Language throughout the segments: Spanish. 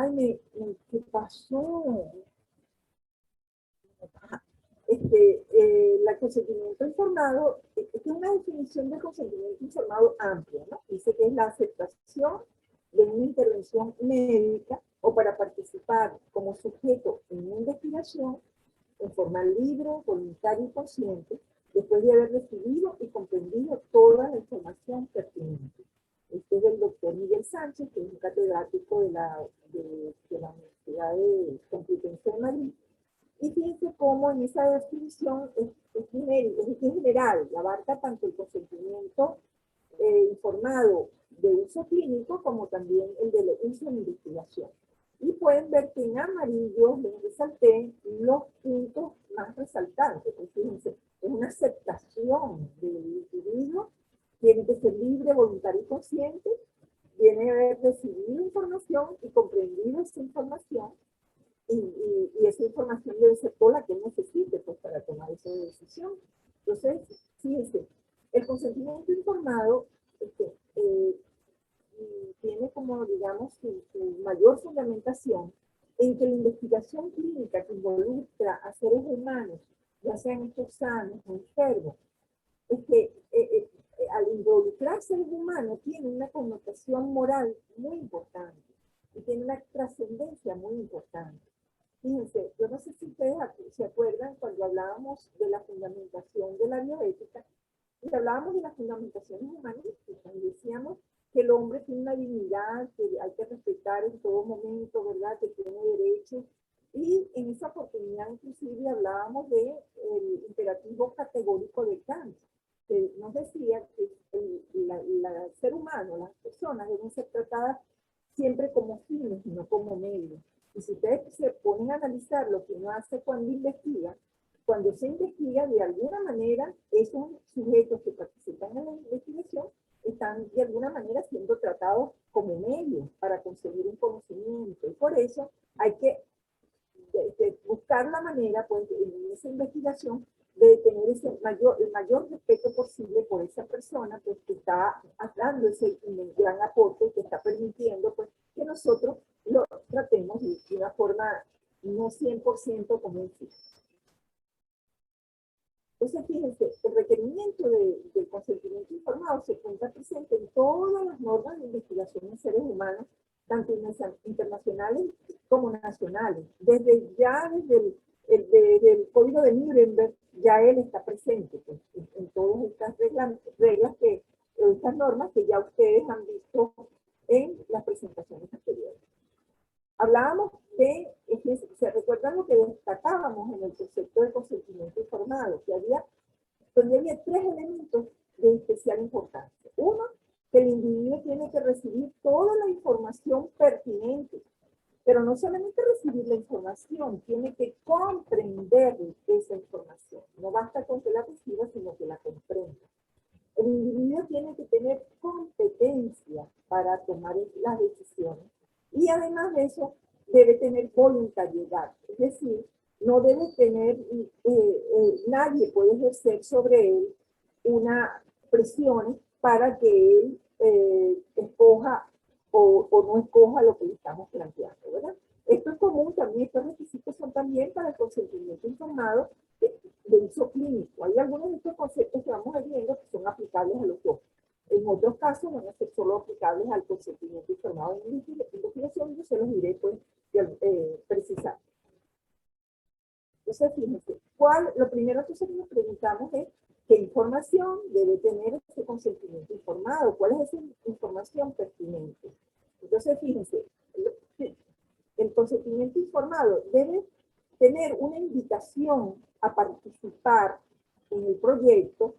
Ay, ¿qué pasó? Ajá. La consentimiento informado, es una definición de consentimiento informado amplia, ¿no? Dice que es la aceptación de una intervención médica o para participar como sujeto en una investigación en forma libre, voluntaria y consciente, después de haber recibido y comprendido toda la información pertinente. Este es del doctor Miguel Sánchez, que es un catedrático de la Universidad de Complutense de Madrid. Y fíjense cómo en esa definición es general, abarca tanto el consentimiento informado de uso clínico como también el de uso en investigación. Y pueden ver que en amarillo les resalté los puntos más resaltantes. Pues fíjense, es una aceptación del individuo, tiene que ser libre, voluntario y consciente, tiene que haber recibido información y comprendido esa información, y esa información debe ser toda la que él necesite pues, para tomar esa decisión. Entonces, fíjense, el consentimiento informado tiene como, digamos, su mayor fundamentación en que la investigación clínica que involucra a seres humanos, ya sean estos sanos o enfermos, es que al involucrar seres humanos tiene una connotación moral muy importante y tiene una trascendencia muy importante. Fíjense, yo no sé si ustedes se acuerdan cuando hablábamos de la fundamentación de la bioética, y hablábamos de las fundamentaciones humanísticas, y decíamos que el hombre tiene una dignidad que hay que respetar en todo momento, ¿verdad? Que tiene derechos. Y en esa oportunidad inclusive hablábamos del imperativo categórico de Kant, que nos decía que el ser humano, las personas deben ser tratadas siempre como fines y no como medios. Y si ustedes se ponen a analizar lo que uno hace cuando se investiga, de alguna manera, esos sujetos que participan en la investigación están de alguna manera siendo tratados como medios para conseguir un conocimiento. Y por eso hay que buscar la manera, pues, en esa investigación, de tener el mayor respeto posible por esa persona pues, que está dando ese gran aporte, que está permitiendo pues, que nosotros lo tratemos de una forma no 100% como un fin. Entonces, fíjense, el requerimiento del consentimiento informado se encuentra presente en todas las normas de investigación en seres humanos, tanto internacionales como nacionales. Desde el Código de Nuremberg, ya él está presente pues, en todas estas reglas estas normas que ya ustedes han visto en las presentaciones anteriores. Hablábamos se recuerdan lo que destacábamos en el concepto de consentimiento informado, que había tres elementos de especial importancia. Uno, que el individuo tiene que recibir toda la información pertinente, pero no solamente recibir la información, tiene que comprender esa información. No basta con que la reciba, sino que la comprenda. El individuo tiene que tener competencia para tomar las decisiones y además de eso debe tener voluntariedad, es decir, no debe tener, nadie puede ejercer sobre él una presión para que él escoja o no escoja lo que le estamos planteando, ¿verdad? Esto es común también, estos requisitos son también para el consentimiento informado de uso clínico. Hay algunos de estos conceptos que vamos a ir viendo que son aplicables a los dos. En otros casos van a ser solo aplicables al consentimiento informado en investigación, yo se los diré pues precisar. Entonces, fíjense, lo primero que nos preguntamos es qué información debe tener ese consentimiento informado, cuál es esa información pertinente. Entonces, fíjense, el consentimiento informado debe tener una invitación a participar en el proyecto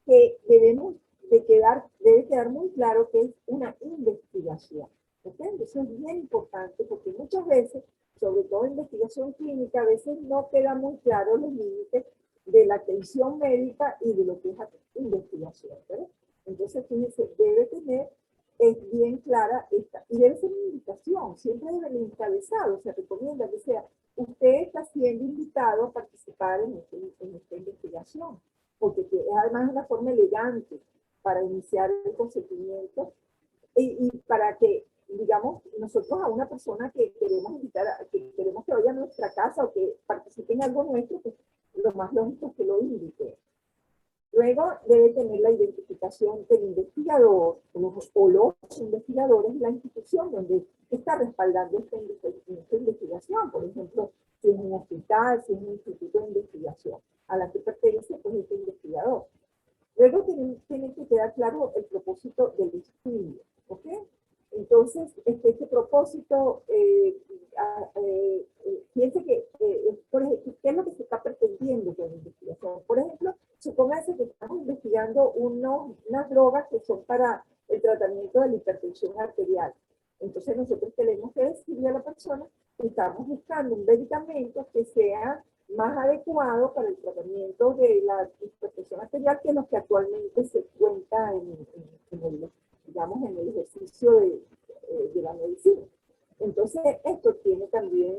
que debe quedar muy claro que es una investigación. ¿Okay? Eso es bien importante porque muchas veces, sobre todo en investigación clínica, a veces no queda muy claro los límites de la atención médica y de lo que es investigación. ¿Verdad? Entonces, fíjense, debe tener bien clara esta. Y debe ser una invitación, siempre debe ser encabezado. Se recomienda que sea, usted está siendo invitado a participar en esta investigación, porque es además una forma elegante para iniciar el consentimiento y para que digamos, nosotros a una persona que queremos invitar, que queremos que vaya a nuestra casa o que participe en algo nuestro, pues lo más lógico es que lo invite. Luego debe tener la identificación del investigador o los investigadores de la institución donde está respaldando esta investigación. Por ejemplo, si es un hospital, si es un instituto de investigación a la que pertenece pues, este investigador. Luego tiene que quedar claro el propósito del estudio, ¿ok? Entonces, este propósito, piense que, por ejemplo, ¿qué es lo que se está pretendiendo con la investigación? Por ejemplo, supóngase que estamos investigando unas drogas que son para el tratamiento de la hipertensión arterial. Entonces, nosotros tenemos que decirle a la persona que estamos buscando un medicamento que sea más adecuado para el tratamiento de la hipertensión arterial que los que actualmente se cuenta en el ejercicio de la medicina. Entonces, esto tiene también,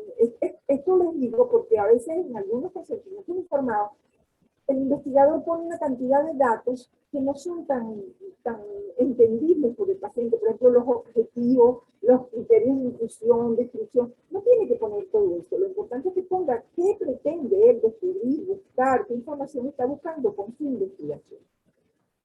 esto les digo porque a veces en algunos consentimientos informados, el investigador pone una cantidad de datos que no son tan entendibles por el paciente. Por ejemplo, los objetivos, los criterios de inclusión, de exclusión. No tiene que poner todo eso. Lo importante es que ponga qué pretende él descubrir, buscar, qué información está buscando con su investigación.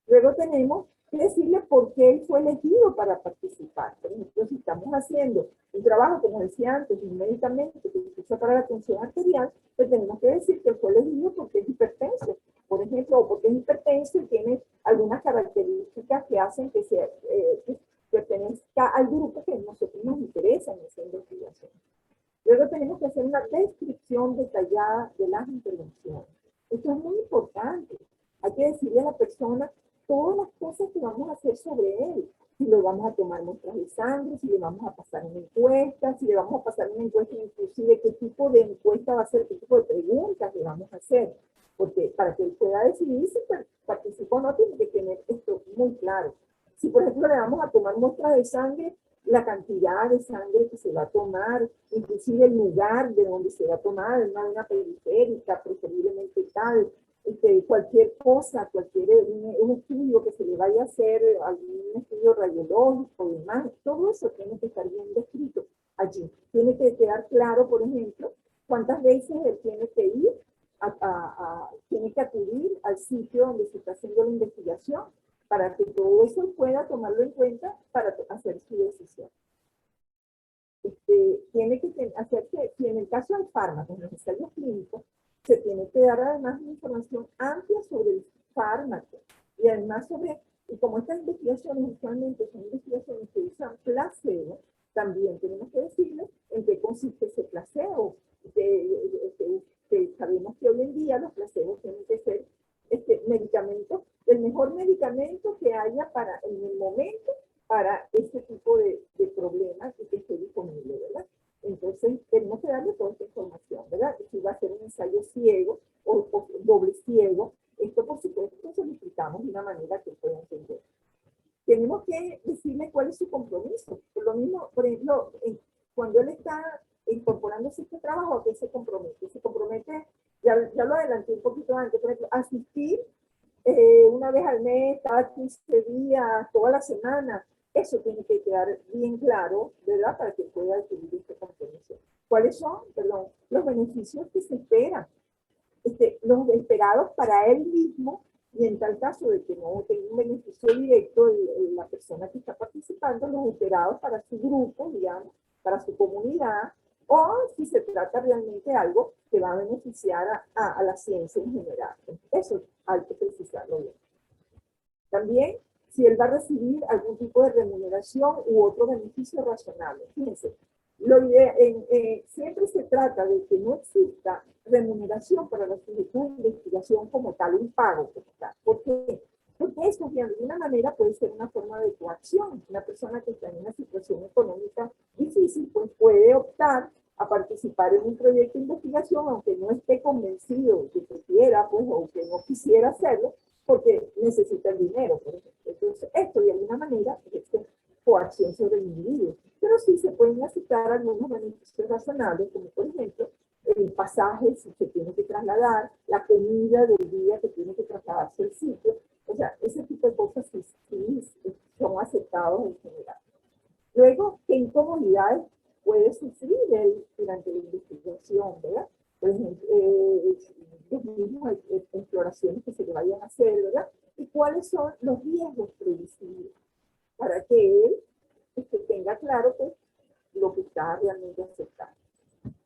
Luego tenemos que decirle por qué él fue elegido para participar. Por ejemplo, si estamos haciendo un trabajo, como decía antes, un medicamento que se usa para la tensión arterial, pues tenemos que decir que él fue elegido porque es hipertenso, por ejemplo, o porque es hipertenso y tiene algunas características que hacen que pertenezca al grupo que a nosotros nos interesa en esa investigación. Luego tenemos que hacer una descripción detallada de las intervenciones. Esto es muy importante. Hay que decirle a la persona todas las cosas que vamos a hacer sobre él. Si le vamos a tomar muestras de sangre, si le vamos a pasar una encuesta, si le vamos a pasar una encuesta, inclusive qué tipo de encuesta va a ser, qué tipo de preguntas le vamos a hacer. Porque para que él pueda decidir si participa o no, tiene que tener esto muy claro. Si, por ejemplo, le vamos a tomar muestras de sangre, la cantidad de sangre que se va a tomar, inclusive el lugar de donde se va a tomar, en una vena periférica, preferiblemente tal, cualquier cosa, un estudio que se le vaya a hacer, algún estudio radiológico y demás, todo eso tiene que estar bien descrito allí. Tiene que quedar claro, por ejemplo, cuántas veces él tiene que ir, tiene que acudir al sitio donde se está haciendo la investigación para que todo eso pueda tomarlo en cuenta para hacer su decisión. Tiene que hacerse, si en el caso del fármaco, en los ensayos clínicos, se tiene que dar además una información amplia sobre el fármaco y además y como estas investigaciones usualmente son investigaciones que usan placebo, también tenemos que decirles en qué consiste ese placebo, que sabemos que hoy en día los placebos tienen que ser medicamentos, el mejor medicamento que haya en el momento para este tipo de problemas y que esté disponible, ¿verdad? Entonces, tenemos que darle toda esta información, ¿verdad? Si va a ser un ensayo ciego o doble ciego, esto por supuesto se lo explicamos de una manera que pueda entender. Tenemos que decirle cuál es su compromiso. Por lo mismo, por ejemplo, cuando él está incorporándose a este trabajo, ¿a qué se compromete? Se compromete, ya lo adelanté un poquito antes, por ejemplo, asistir una vez al mes, cada 15 días, toda la semana. Eso tiene que quedar bien claro, ¿verdad? Para que pueda adquirir este compromiso. ¿Cuáles son, los beneficios que se esperan? Los esperados para él mismo, y en tal caso de que no tenga un beneficio directo la persona que está participando, los esperados para su grupo, digamos, para su comunidad, o si se trata realmente de algo que va a beneficiar a la ciencia en general. Eso hay que precisarlo bien. También, si él va a recibir algún tipo de remuneración u otro beneficio razonable. Fíjense, siempre se trata de que no exista remuneración para la solicitud de investigación como tal, un pago como tal. ¿Por qué? Porque eso de alguna manera puede ser una forma de coacción. Una persona que está en una situación económica difícil pues puede optar a participar en un proyecto de investigación aunque no esté convencido de que quiera pues, o que no quisiera hacerlo porque necesita el dinero, por ejemplo. Entonces, esto de alguna manera es coacción sobre el individuo. Pero sí se pueden aceptar algunos beneficios razonables, como por ejemplo, el pasaje si se tiene que trasladar, la comida del día que tiene que trasladarse al sitio. O sea, ese tipo de cosas sí son aceptados en general. Luego, qué incomodidades puede sufrir él durante la investigación, ¿verdad? Por ejemplo, los mismos exploraciones que se le vayan a hacer, ¿verdad? Y cuáles son los riesgos previsibles para que él tenga claro pues, lo que está realmente aceptando.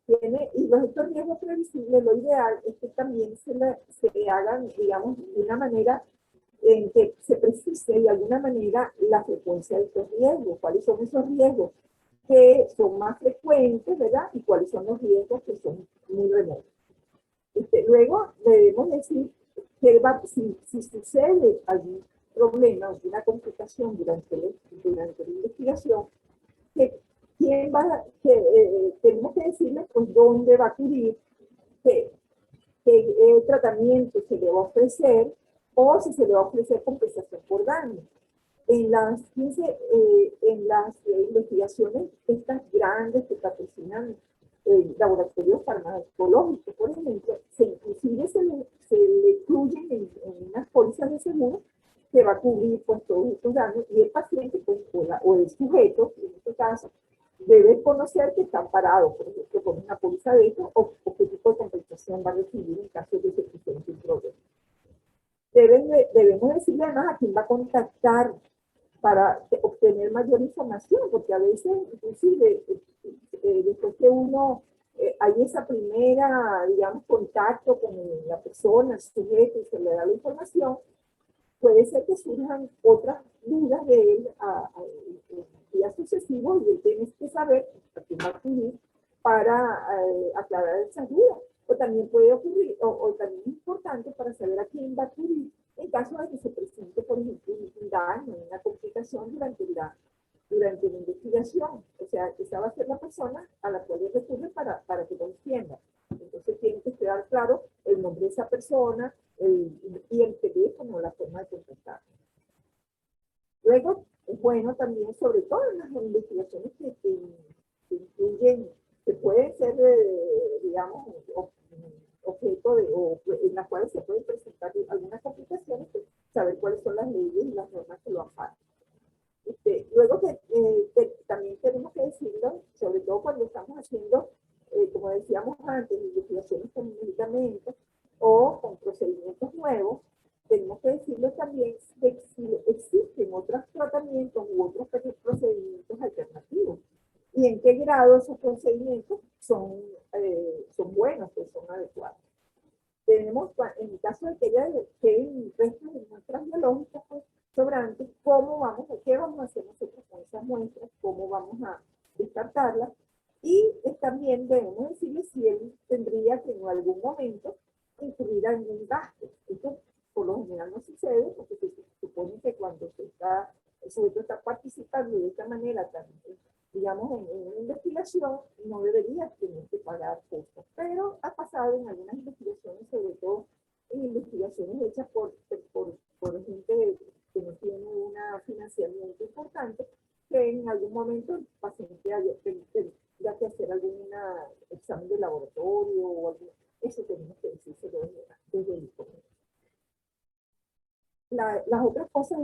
Y estos riesgos previsibles, lo ideal es que también se hagan, digamos, de una manera en que se precise de alguna manera la frecuencia de estos riesgos, cuáles son esos riesgos que son más frecuentes, ¿verdad? Y cuáles son los riesgos que son muy remotos. Luego debemos decir que si sucede algún problema, alguna complicación durante la investigación, que tenemos que decirle pues dónde va a acudir, qué tratamiento se le va a ofrecer o si se le va a ofrecer compensación por daño. En las investigaciones estas grandes que patrocinan laboratorios farmacológicos, por ejemplo, inclusive se le incluyen en unas pólizas de seguro que va a cubrir pues, todos estos daños y el paciente pues, o el sujeto, en este caso, debe conocer que están parados, por ejemplo, con una póliza de esto o qué tipo de compensación va a recibir en caso de que se presente un problema. Debemos decirle además a quién va a contactar para obtener mayor información, porque a veces, inclusive, después que uno hay esa primera, digamos, contacto con la persona, el sujeto, y se le da la información, puede ser que surjan otras dudas de él en días sucesivos y él tiene que saber a quién va a acudir para aclarar esas dudas. O también puede ocurrir, o también es importante para saber a quién va a acudir en caso de que se presente, por ejemplo, un daño, una complicación durante la investigación. O sea, esa va a ser la persona a la cual recurre para que lo entienda. Entonces tiene que quedar claro el nombre de esa persona y el teléfono, la forma de contactar. Luego, es bueno también, sobre todo en las investigaciones que incluyen, que pueden ser, digamos, objeto o en las cuales se pueden presentar algunas complicaciones, pues, saber cuáles son las leyes y las normas que lo amparan. Luego que también tenemos que decirlo, sobre todo cuando estamos haciendo, como decíamos antes, investigaciones con medicamentos o con procedimientos nuevos, tenemos que decirlo también que si existen otros tratamientos u otros procedimientos alternativos y en qué grado esos procedimientos son buenos, que son adecuados. Tenemos, en el caso de que queden restos de muestras biológicas pues, sobrantes, qué vamos a hacer nosotros con esas muestras, cómo vamos a descartarlas, y también debemos decirle si él tendría que en algún momento incurrir algún gasto. Esto por lo general no sucede, porque se supone que cuando el sujeto está participando de esta manera también, digamos, en una investigación, no debería tener que pagar costos. Pero ha pasado en algunas investigaciones, sobre todo en investigaciones hechas por gente que no tiene un financiamiento importante, que en algún momento el paciente haya que hacer algún examen de laboratorio o algo. Eso tenemos que decírselo desde el comienzo. Las otras cosas,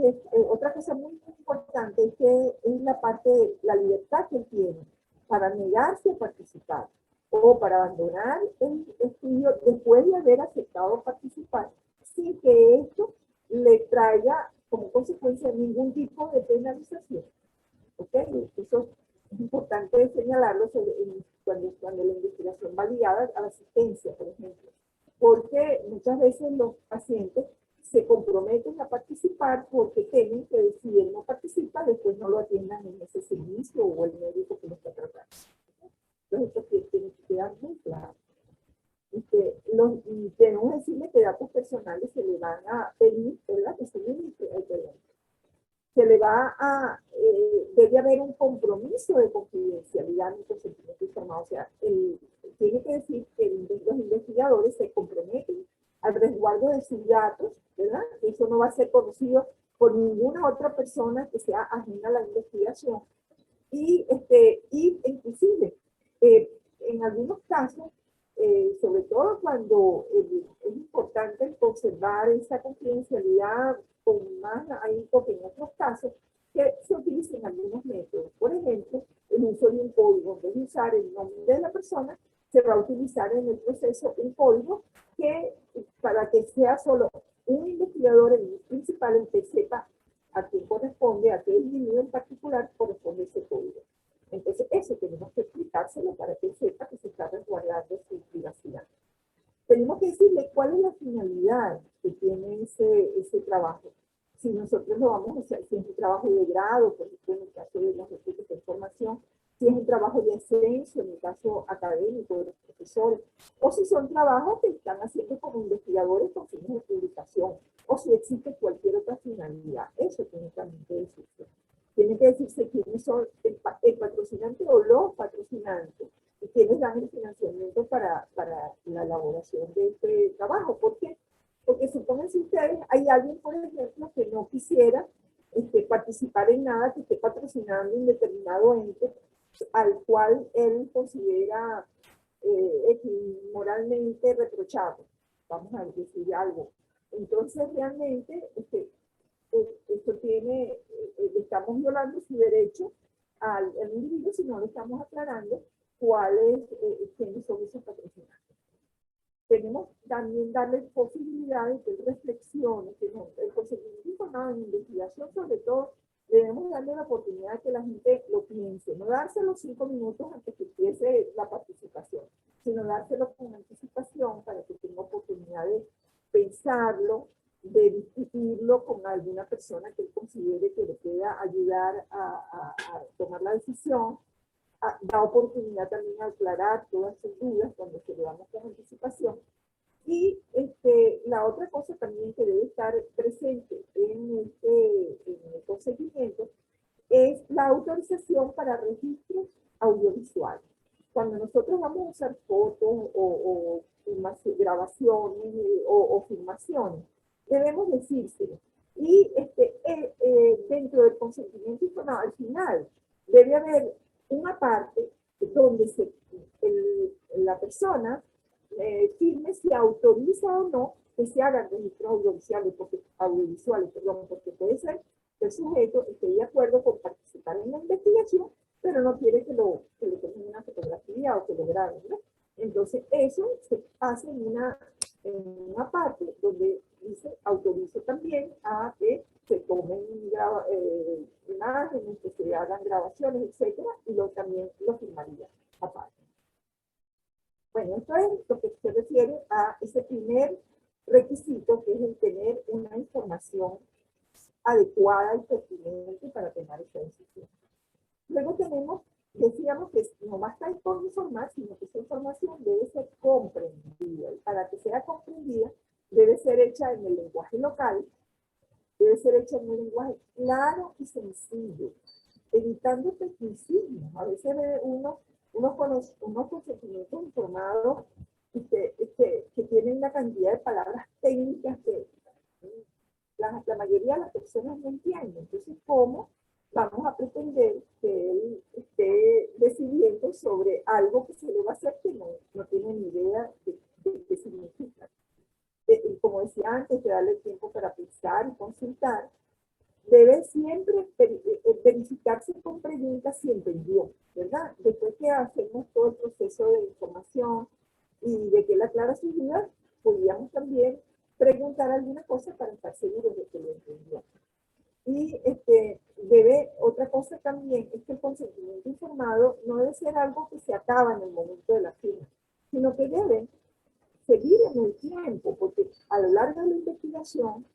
otra cosa muy importante es que es la parte de la libertad que él tiene para negarse a participar o para abandonar el estudio después de haber aceptado participar sin que esto le traiga como consecuencia ningún tipo de penalización. ¿Okay? Eso es importante señalarlo cuando la investigación va ligada a la asistencia, por ejemplo, porque muchas veces los pacientes se comprometen a participar porque temen que si él no participa, después no lo atiendan en ese servicio o el médico que lo está tratando. Entonces, esto tiene que quedar muy claro. Tenemos que decirle que datos personales se le van a pedir, ¿verdad? Se le va debe haber un compromiso de confidencialidad en el consentimiento informado. O sea, tiene que decir que los investigadores se comprometen al resguardo de sus datos, ¿verdad? Eso no va a ser conocido por ninguna otra persona que sea ajena a la investigación. Y inclusive, en algunos casos, sobre todo cuando es importante conservar esa confidencialidad con más ahínco que en otros casos, que se utilicen algunos métodos. Por ejemplo, el usar el nombre de la persona, se va a utilizar en el proceso un código que, para que sea solo un investigador, el principal, el que sepa a quién corresponde, a qué individuo en particular corresponde ese código. Entonces, eso tenemos que explicárselo para que sepa que se está resguardando su privacidad. Tenemos que decirle cuál es la finalidad que tiene ese trabajo. Si nosotros lo vamos a hacer, si es un trabajo de grado, por ejemplo, en el caso de los recursos de formación, si es un trabajo de ascenso, en el caso académico de los profesores, o si son trabajos que están haciendo como investigadores con fines de publicación, o si existe cualquier otra finalidad. Eso tiene también que decirse. Tiene que decirse quiénes son el patrocinante o los patrocinantes y quiénes dan el financiamiento para la elaboración de este trabajo. ¿Por qué? Porque supónganse ustedes, hay alguien, por ejemplo, que no quisiera participar en nada que esté patrocinando un determinado ente al cual él considera moralmente reprochable. Vamos a decir algo. Entonces, realmente, esto tiene, estamos violando su derecho al individuo si no le estamos aclarando quiénes son esos patrocinantes. Tenemos también darle posibilidades de reflexiones, que no, el consentimiento informado en investigación, sobre todo, debemos darle la oportunidad de que la gente lo piense, no dárselo 5 minutos antes que empiece la participación, sino dárselo con anticipación para que tenga oportunidad de pensarlo, de discutirlo con alguna persona que él considere que le pueda ayudar a tomar la decisión. Da oportunidad también a aclarar todas sus dudas cuando se le damos con anticipación. Y la otra cosa también que debe estar presente en el consentimiento es la autorización para registros audiovisuales. Cuando nosotros vamos a usar fotos o grabaciones o filmaciones, debemos decírselo. Y dentro del consentimiento informado, al final, debe haber una parte donde la persona firme si autoriza o no que se hagan registros audiovisuales, porque puede ser que el sujeto esté de acuerdo con participar en la investigación, pero no quiere que le tomen una fotografía o que lo graben, ¿no? Entonces, eso se hace en una parte donde dice, autorizo también a que se tomen imágenes, que se hagan grabaciones, etcétera, y también lo firmaría aparte. Bueno, esto es lo que se refiere a ese primer requisito, que es el tener una información adecuada y pertinente para tomar esa decisión. Luego decíamos que no basta con informar, sino que esa información debe ser comprendida. Y para que sea comprendida, debe ser hecha en el lenguaje local, debe ser hecha en un lenguaje claro y sencillo, evitando tecnicismos. A veces unos consentimientos informados que tienen una cantidad de palabras técnicas que la mayoría de las personas no entienden. Entonces, ¿cómo vamos a pretender que él esté decidiendo sobre algo que se le va a hacer que no tiene ni idea de qué significa? Como decía antes, de darle tiempo para pensar y consultar, debe siempre verificarse con preguntas si entendió, ¿verdad? Después que hacemos todo el proceso de información y de que él aclara sus dudas, podríamos también preguntar alguna cosa para estar seguros de que lo entendió. Y otra cosa también es que el consentimiento informado no debe ser algo que se acaba en el momento de la firma, sino que debe seguir en el tiempo, porque a lo largo de la investigación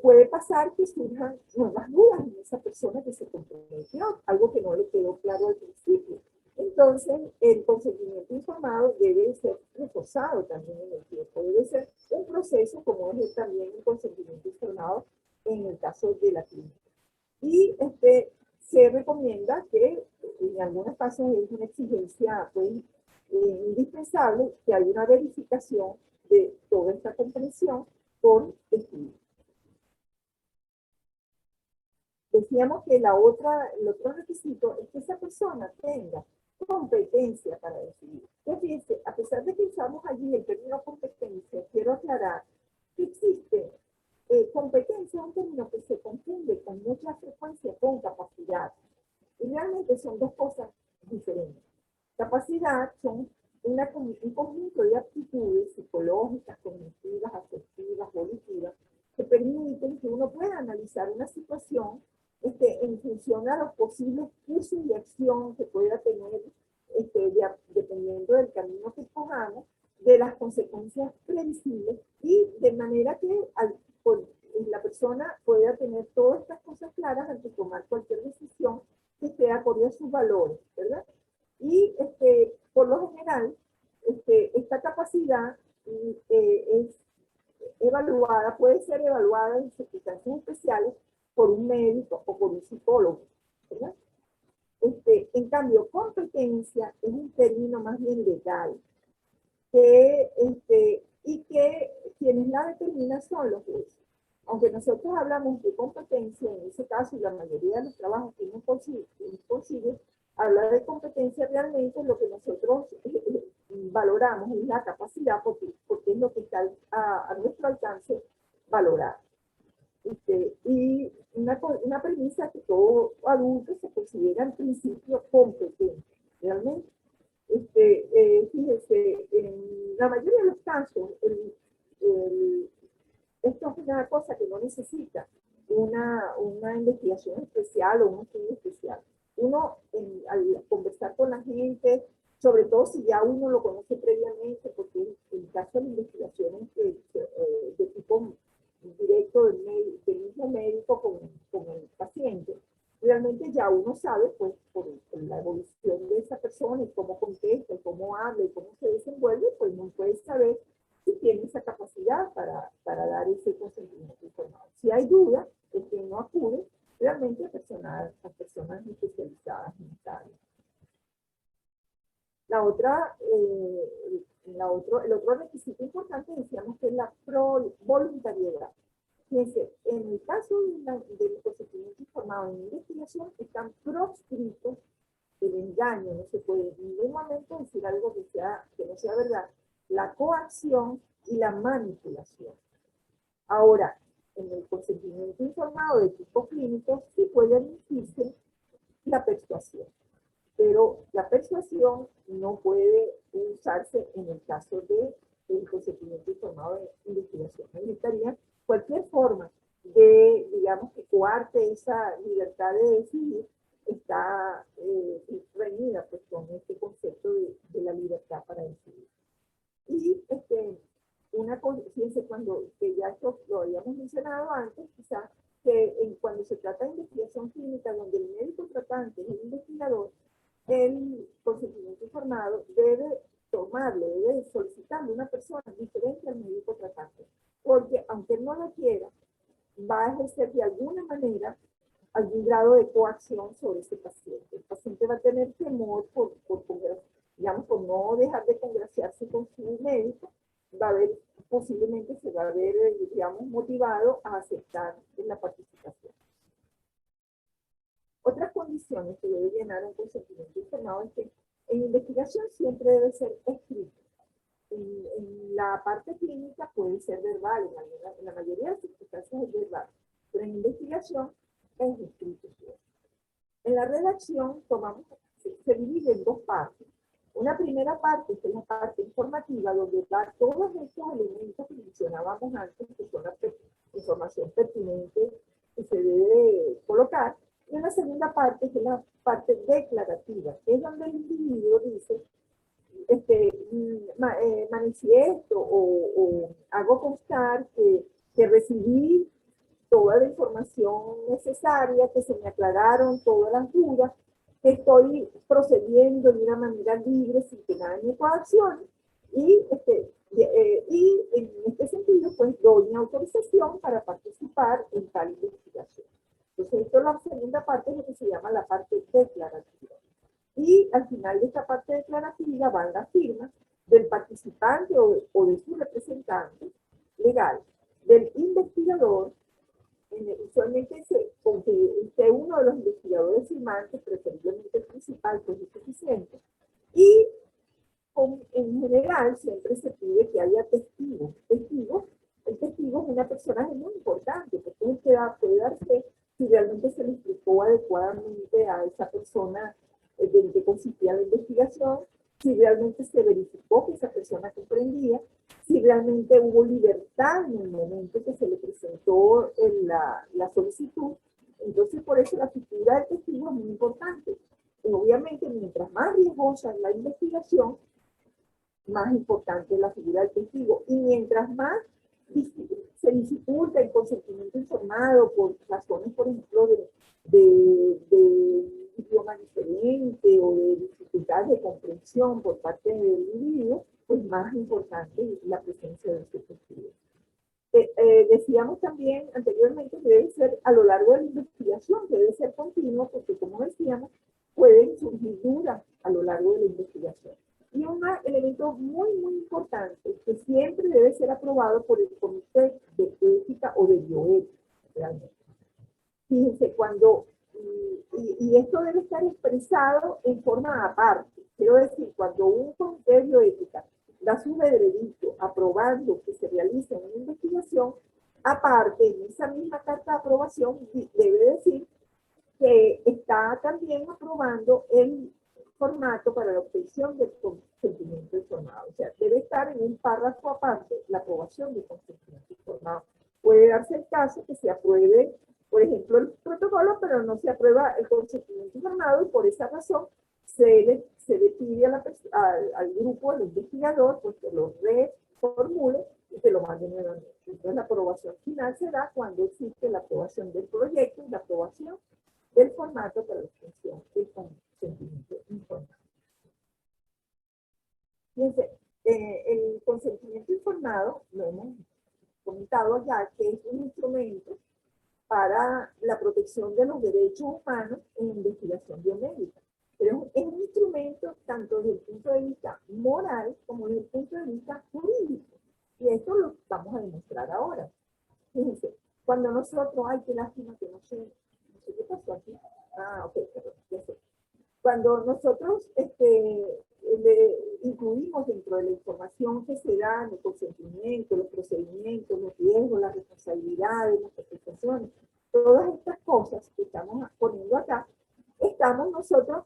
puede pasar que surjan nuevas dudas en esa persona que se comprometió, algo que no le quedó claro al principio. Entonces, el consentimiento informado debe ser reforzado también en el tiempo, debe ser un proceso como es también el consentimiento informado en el caso de la clínica. Y se recomienda que en algunos casos es una exigencia pues, indispensable que haya una verificación de toda esta comprensión por estudio. Decíamos que el otro requisito es que esa persona tenga competencia para decidir. Entonces, fíjense, a pesar de que usamos allí el término competencia, quiero aclarar que existe competencia, un término que se confunde con mucha frecuencia con capacidad. Y realmente son dos cosas diferentes. habilidad son un conjunto de aptitudes psicológicas, cognitivas, afectivas, volitivas, que permiten que uno pueda analizar una situación en función a los posibles cursos de acción que pueda tener, dependiendo del camino que escojamos, de las consecuencias previsibles, y de manera que la persona pueda tener todas estas cosas claras antes de tomar cualquier decisión que esté acorde a sus valores, ¿verdad? Y por lo general, esta capacidad es evaluada, puede ser evaluada en circunstancias especiales por un médico o por un psicólogo, ¿verdad? En cambio, competencia es un término más bien legal, y que quienes la determinan son los jueces. Aunque nosotros hablamos de competencia, en ese caso, y la mayoría de los trabajos que uno consigue hablar de competencia, realmente lo que nosotros valoramos es la capacidad, porque es lo que está a nuestro alcance valorar. Y una premisa que todo adulto se considera en principio competente, realmente. Fíjense, en la mayoría de los casos, esto es una cosa que no necesita una investigación especial o un estudio especial. Uno, al conversar con la gente, sobre todo si ya uno lo conoce previamente, porque en el caso de investigaciones de tipo directo del mismo médico con el paciente, realmente ya uno sabe, pues, por la evolución de esa persona y cómo contesta, y cómo habla y cómo se desenvuelve, pues uno puede saber si tiene esa capacidad para dar ese consentimiento informado. Si hay duda, es que no acude realmente a personas especializadas en esta área. El otro requisito importante, decíamos, que es la voluntariedad. Fíjense, en el caso del consentimiento informado en investigación, están proscritos el engaño, no se puede en ningún momento decir algo que no sea verdad, la coacción y la manipulación. Ahora, en el consentimiento informado de tipo clínico sí puede admitirse la persuasión, pero la persuasión no puede usarse en el caso del consentimiento informado de investigación. Necesitaría cualquier forma de, digamos, que coarte esa libertad de decidir, está reñida, pues, con este concepto de la libertad para decidir. Y una cosa, fíjense, que ya esto lo habíamos mencionado antes, quizás, que cuando se trata de investigación clínica, donde el médico tratante es el investigador, el consentimiento informado debe solicitarle a una persona diferente al médico tratante, porque aunque él no lo quiera, va a ejercer de alguna manera algún grado de coacción sobre ese paciente. El paciente va a tener temor digamos, por no dejar de congraciarse con su médico, posiblemente se va a ver, digamos, motivado a aceptar la participación. Otras condiciones que debe llenar un consentimiento informado es que en investigación siempre debe ser escrito. En la parte clínica puede ser verbal, en la mayoría de las circunstancias es verbal, pero en investigación es escrito. En la redacción se divide en dos partes. Una primera parte, que es la parte informativa, donde va todos estos elementos que mencionábamos antes, que son la información pertinente que se debe colocar. Y una segunda parte, que es la parte declarativa, que es donde el individuo dice, manifiesto o hago constar que recibí toda la información necesaria, que se me aclararon todas las dudas, que estoy procediendo de una manera libre sin que nadie me coaccione, y en este sentido, pues, doy una autorización para participar en tal investigación. Entonces, esto es la segunda parte, de lo que se llama la parte declarativa. Y al final de esta parte declarativa van las firmas del participante o de su representante legal, del investigador. Usualmente con que esté uno de los investigadores firmantes, preferiblemente el principal, pues es suficiente. Y en general siempre se pide que haya testigos. El testigo es una persona muy importante, porque es el que puede dar fe si realmente se le explicó adecuadamente a esa persona de que consistía la investigación, si realmente se verificó que esa persona comprendía, si realmente hubo libertad en el momento que se le presentó la solicitud. Entonces, por eso la figura del testigo es muy importante. Y obviamente, mientras más riesgosa es la investigación, más importante es la figura del testigo. Y mientras más se dificulta el consentimiento informado por razones, por ejemplo, de idioma diferente o de dificultad de comprensión por parte del individuo, pues más importante es la presencia de este testigo. Decíamos también anteriormente que debe ser a lo largo de la investigación, que debe ser continuo, porque como decíamos, pueden surgir dudas a lo largo de la investigación. Y un elemento muy, muy importante, que siempre debe ser aprobado por el Comité de Ética o de Bioética, realmente. Fíjense, cuando, y esto debe estar expresado en forma aparte. Quiero decir, cuando un comité de bioética da su veredicto aprobando que se realice una investigación, aparte, en esa misma carta de aprobación, debe decir que está también aprobando el formato para la obtención del consentimiento informado. O sea, debe estar en un párrafo aparte la aprobación del consentimiento informado. Puede darse el caso que se apruebe, por ejemplo, el protocolo, pero no se aprueba el consentimiento informado y por esa razón se le pide al grupo, al investigador, pues que lo reformule y que lo mande nuevamente. Entonces la aprobación final se da cuando existe la aprobación del proyecto y la aprobación del formato para la obtención del consentimiento informado. Fíjense, el consentimiento informado, lo hemos comentado ya, que es un instrumento para la protección de los derechos humanos en investigación biomédica. Pero es un instrumento tanto desde el punto de vista moral como desde el punto de vista jurídico. Y esto lo vamos a demostrar ahora. Fíjense, cuando nosotros, ay, qué lástima que no sé qué pasó aquí. Ah, ok, perdón, ya sé. Cuando nosotros incluimos dentro de la información que se da en el consentimiento, los procedimientos, los riesgos, las responsabilidades, las prestaciones, todas estas cosas que estamos poniendo acá, estamos nosotros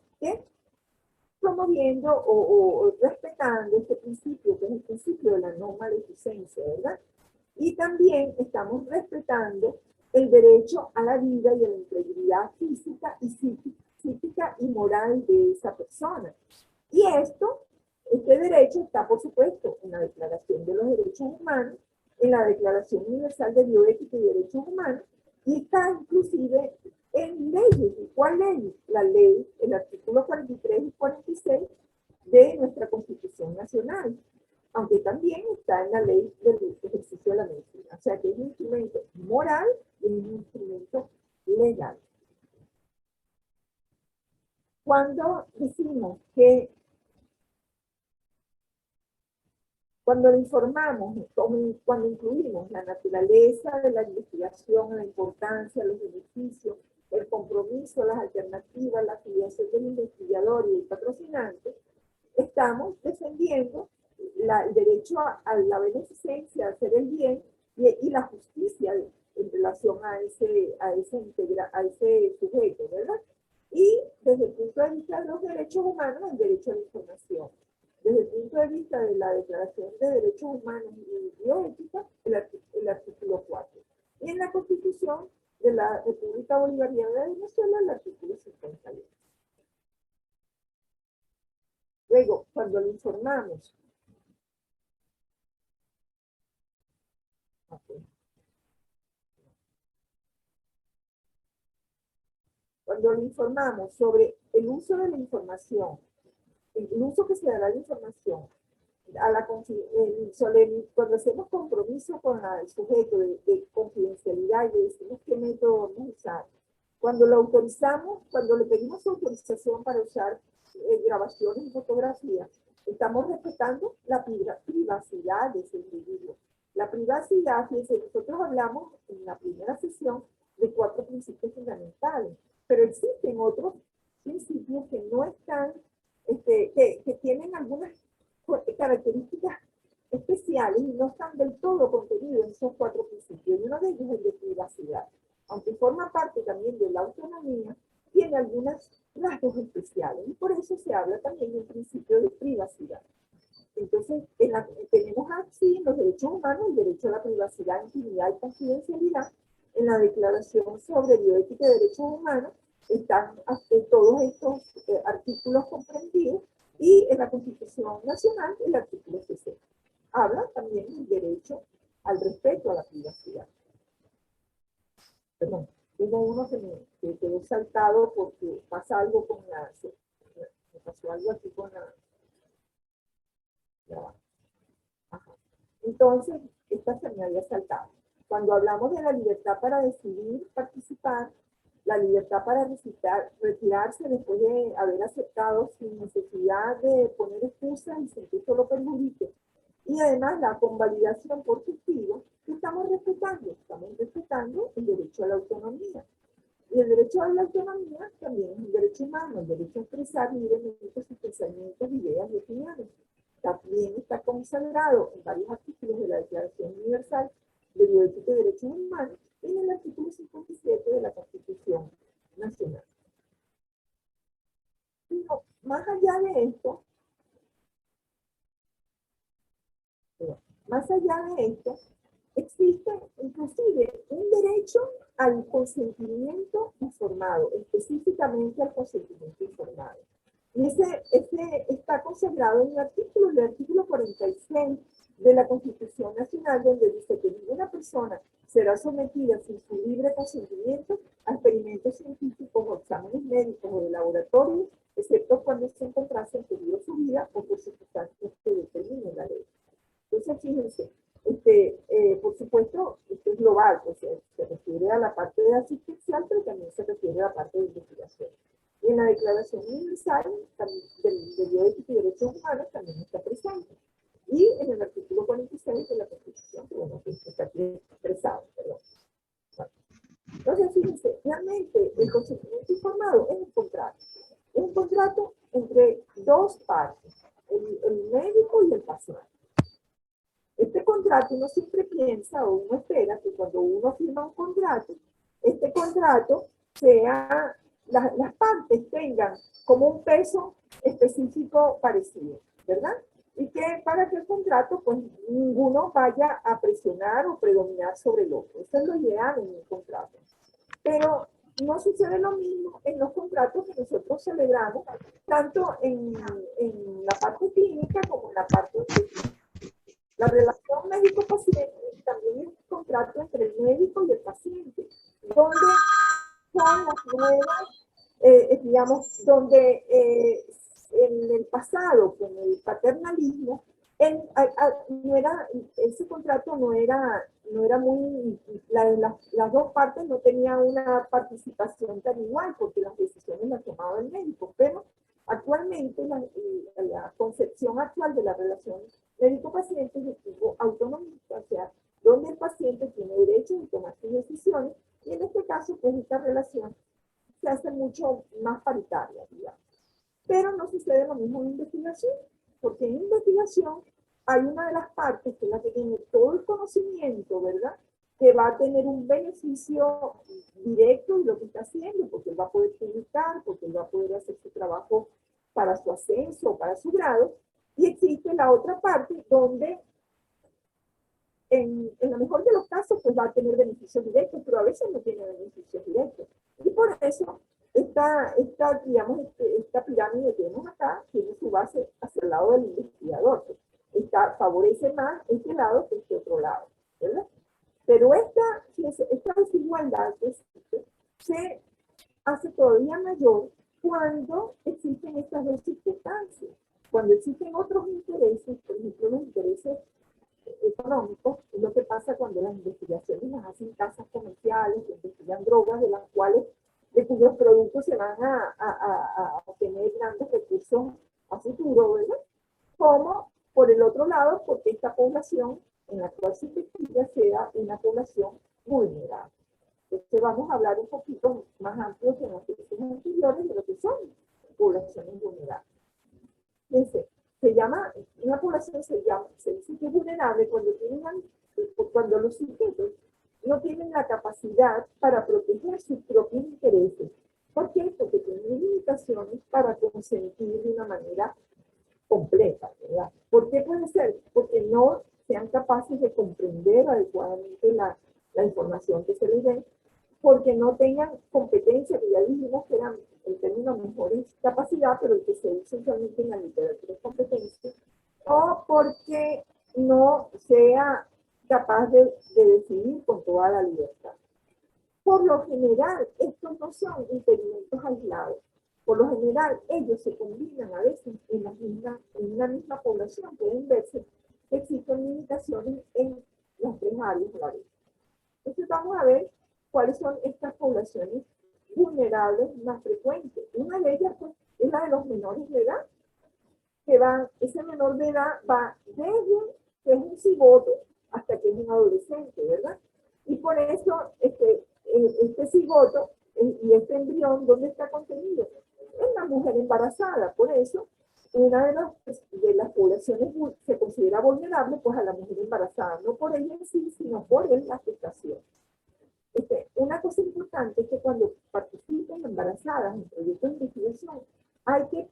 promoviendo o respetando este principio, que es el principio de la no maleficencia, ¿verdad? Y también estamos respetando el derecho a la vida y a la integridad física y psíquica y moral de esa persona. Y este derecho está, por supuesto, en la Declaración de los Derechos Humanos, en la Declaración Universal de Bioética y Derechos Humanos, y está inclusive en leyes. ¿Y cuál ley? La ley, el artículo 43 y 46 de nuestra Constitución Nacional, aunque también está en la ley del ejercicio de la medicina. O sea que es un instrumento moral y un instrumento legal. Cuando decimos que cuando informamos, cuando incluimos la naturaleza de la investigación, la importancia, los beneficios, el compromiso, las alternativas, la afiliación del investigador y del patrocinante, estamos defendiendo el derecho a la beneficencia, a hacer el bien y la justicia en relación a ese sujeto, ¿verdad? Y desde el punto de vista de los derechos humanos, el derecho a la información. Desde el punto de vista de la Declaración de Derechos Humanos y Bioética, el artículo 4. Y en la Constitución de la República Bolivariana de Venezuela, el artículo 51. Luego, cuando le informamos, cuando le informamos sobre el uso de la información, el uso que se dará de la información, cuando hacemos compromiso con el sujeto de confidencialidad y le decimos qué método vamos a usar, cuando lo autorizamos, cuando le pedimos autorización para usar grabaciones y fotografías, estamos respetando la privacidad de ese individuo. La privacidad, fíjense, nosotros hablamos en la primera sesión de 4 principios fundamentales, pero existen otros principios que no están, que tienen algunas características especiales y no están del todo contenidos en esos 4 principios. Y uno de ellos es el de privacidad. Aunque forma parte también de la autonomía, tiene algunas rasgos especiales. Y por eso se habla también del principio de privacidad. Entonces, tenemos así en los derechos humanos el derecho a la privacidad, intimidad y confidencialidad. En la Declaración sobre Bioética y Derechos Humanos están todos estos artículos comprendidos, y en la Constitución Nacional el artículo 60. Habla también del derecho al respeto a la privacidad. Perdón, tengo uno que me quedó saltado porque pasa algo con me pasó algo aquí con ajá. Entonces, esta se me había saltado. Cuando hablamos de la libertad para decidir participar, la libertad para retirarse después de haber aceptado sin necesidad de poner excusas y sin que esto lo perjudique, y además la convalidación por testigos, estamos respetando el derecho a la autonomía. Y el derecho a la autonomía también es un derecho humano, el derecho a expresar libremente sus pensamientos, ideas y opiniones. También está consagrado en varios artículos de la Declaración Universal de Bioética y Derechos Humanos y en el artículo 57 de la Constitución Nacional. Pero más allá de esto, existe inclusive un derecho al consentimiento informado, específicamente al consentimiento informado. Y ese está consagrado en el artículo 46 de la Constitución Nacional, donde dice que ninguna persona será sometida sin su libre consentimiento a experimentos científicos o exámenes médicos o de laboratorio, excepto cuando se encontrase en peligro su vida o por circunstancias que determine la ley. Entonces, fíjense, por supuesto, esto es global, pues, se refiere a la parte de asistencial, pero también se refiere a la parte de investigación. Y en la Declaración Universal de Bioética y Derechos Humanos también está presente. Y en el artículo 46 de la Constitución, que bueno, que está aquí expresado, perdón. Entonces, fíjense, realmente el consentimiento informado es un contrato. Es un contrato entre dos partes, el médico y el paciente. Este contrato uno siempre piensa o uno espera que cuando uno firma un contrato, este contrato sea, las partes tengan como un peso específico parecido, ¿verdad? Y que para que el contrato, pues ninguno vaya a presionar o predominar sobre el otro. Eso es lo ideal en un contrato. Pero no sucede lo mismo en los contratos que nosotros celebramos, tanto en la parte clínica como en la parte de la relación médico-paciente también es un contrato entre el médico y el paciente, donde son las nuevas, digamos, donde en el pasado, con el paternalismo, ese contrato no era muy, las dos partes no tenían una participación tan igual, porque las decisiones las tomaba el médico, pero actualmente la concepción actual de la relación médico-paciente es tipo autonomista, o sea, donde el paciente tiene derecho de tomar sus decisiones, y en este caso, pues esta relación se hace mucho más paritaria, digamos. Pero no sucede lo mismo en investigación, porque en investigación hay una de las partes que es la que tiene todo el conocimiento, ¿verdad? Que va a tener un beneficio directo de lo que está haciendo, porque él va a poder publicar, porque él va a poder hacer su trabajo para su ascenso o para su grado, y existe la otra parte donde en lo mejor de los casos pues va a tener beneficios directos, pero a veces no tiene beneficios directos. Y por eso digamos, esta pirámide que vemos acá tiene su base hacia el lado del investigador. Favorece más este lado que este otro lado, ¿verdad? Pero esta desigualdad que existe se hace todavía mayor cuando existen estas dos circunstancias. Cuando existen otros intereses, por ejemplo, los intereses económicos, es lo que pasa cuando las investigaciones las hacen casas comerciales, que investigan drogas de cuyos productos se van a obtener grandes recursos a futuro, ¿verdad? Como por el otro lado, porque esta población en la cual se investiga sea una población vulnerable. Entonces vamos a hablar un poquito más amplio que en las sesiones anteriores de lo que son poblaciones vulnerables. Fíjense, una población se dice que es vulnerable cuando los sujetos no tienen la capacidad para proteger sus propios intereses. ¿Por qué? Porque tienen limitaciones limitaciones para consentir de una manera completa, ¿verdad? ¿Por qué puede ser? Porque no sean capaces de comprender adecuadamente la información que se les dé, porque no tengan competencia, que ya dijimos que era el término mejor es capacidad, pero el que se usa usualmente en la literatura es competencia, o porque no sea capaz de decidir con toda la libertad. Por lo general, estos no son impedimentos aislados. Por lo general, ellos se combinan a veces en una misma población. Pueden verse que existen limitaciones en las tres áreas de la vida. Entonces vamos a ver cuáles son estas poblaciones vulnerables más frecuentes. Una de ellas pues, es la de los menores de edad, que ese menor de edad va desde que es un cigoto hasta que es un adolescente, ¿verdad? Y por eso este cigoto y este embrión, ¿dónde está contenido? En la mujer embarazada. Por eso, una de las poblaciones se considera vulnerable pues a la mujer embarazada, no por ella en sí, sino por la gestación. Una cosa importante es que cuando participen embarazadas en proyectos de investigación, hay que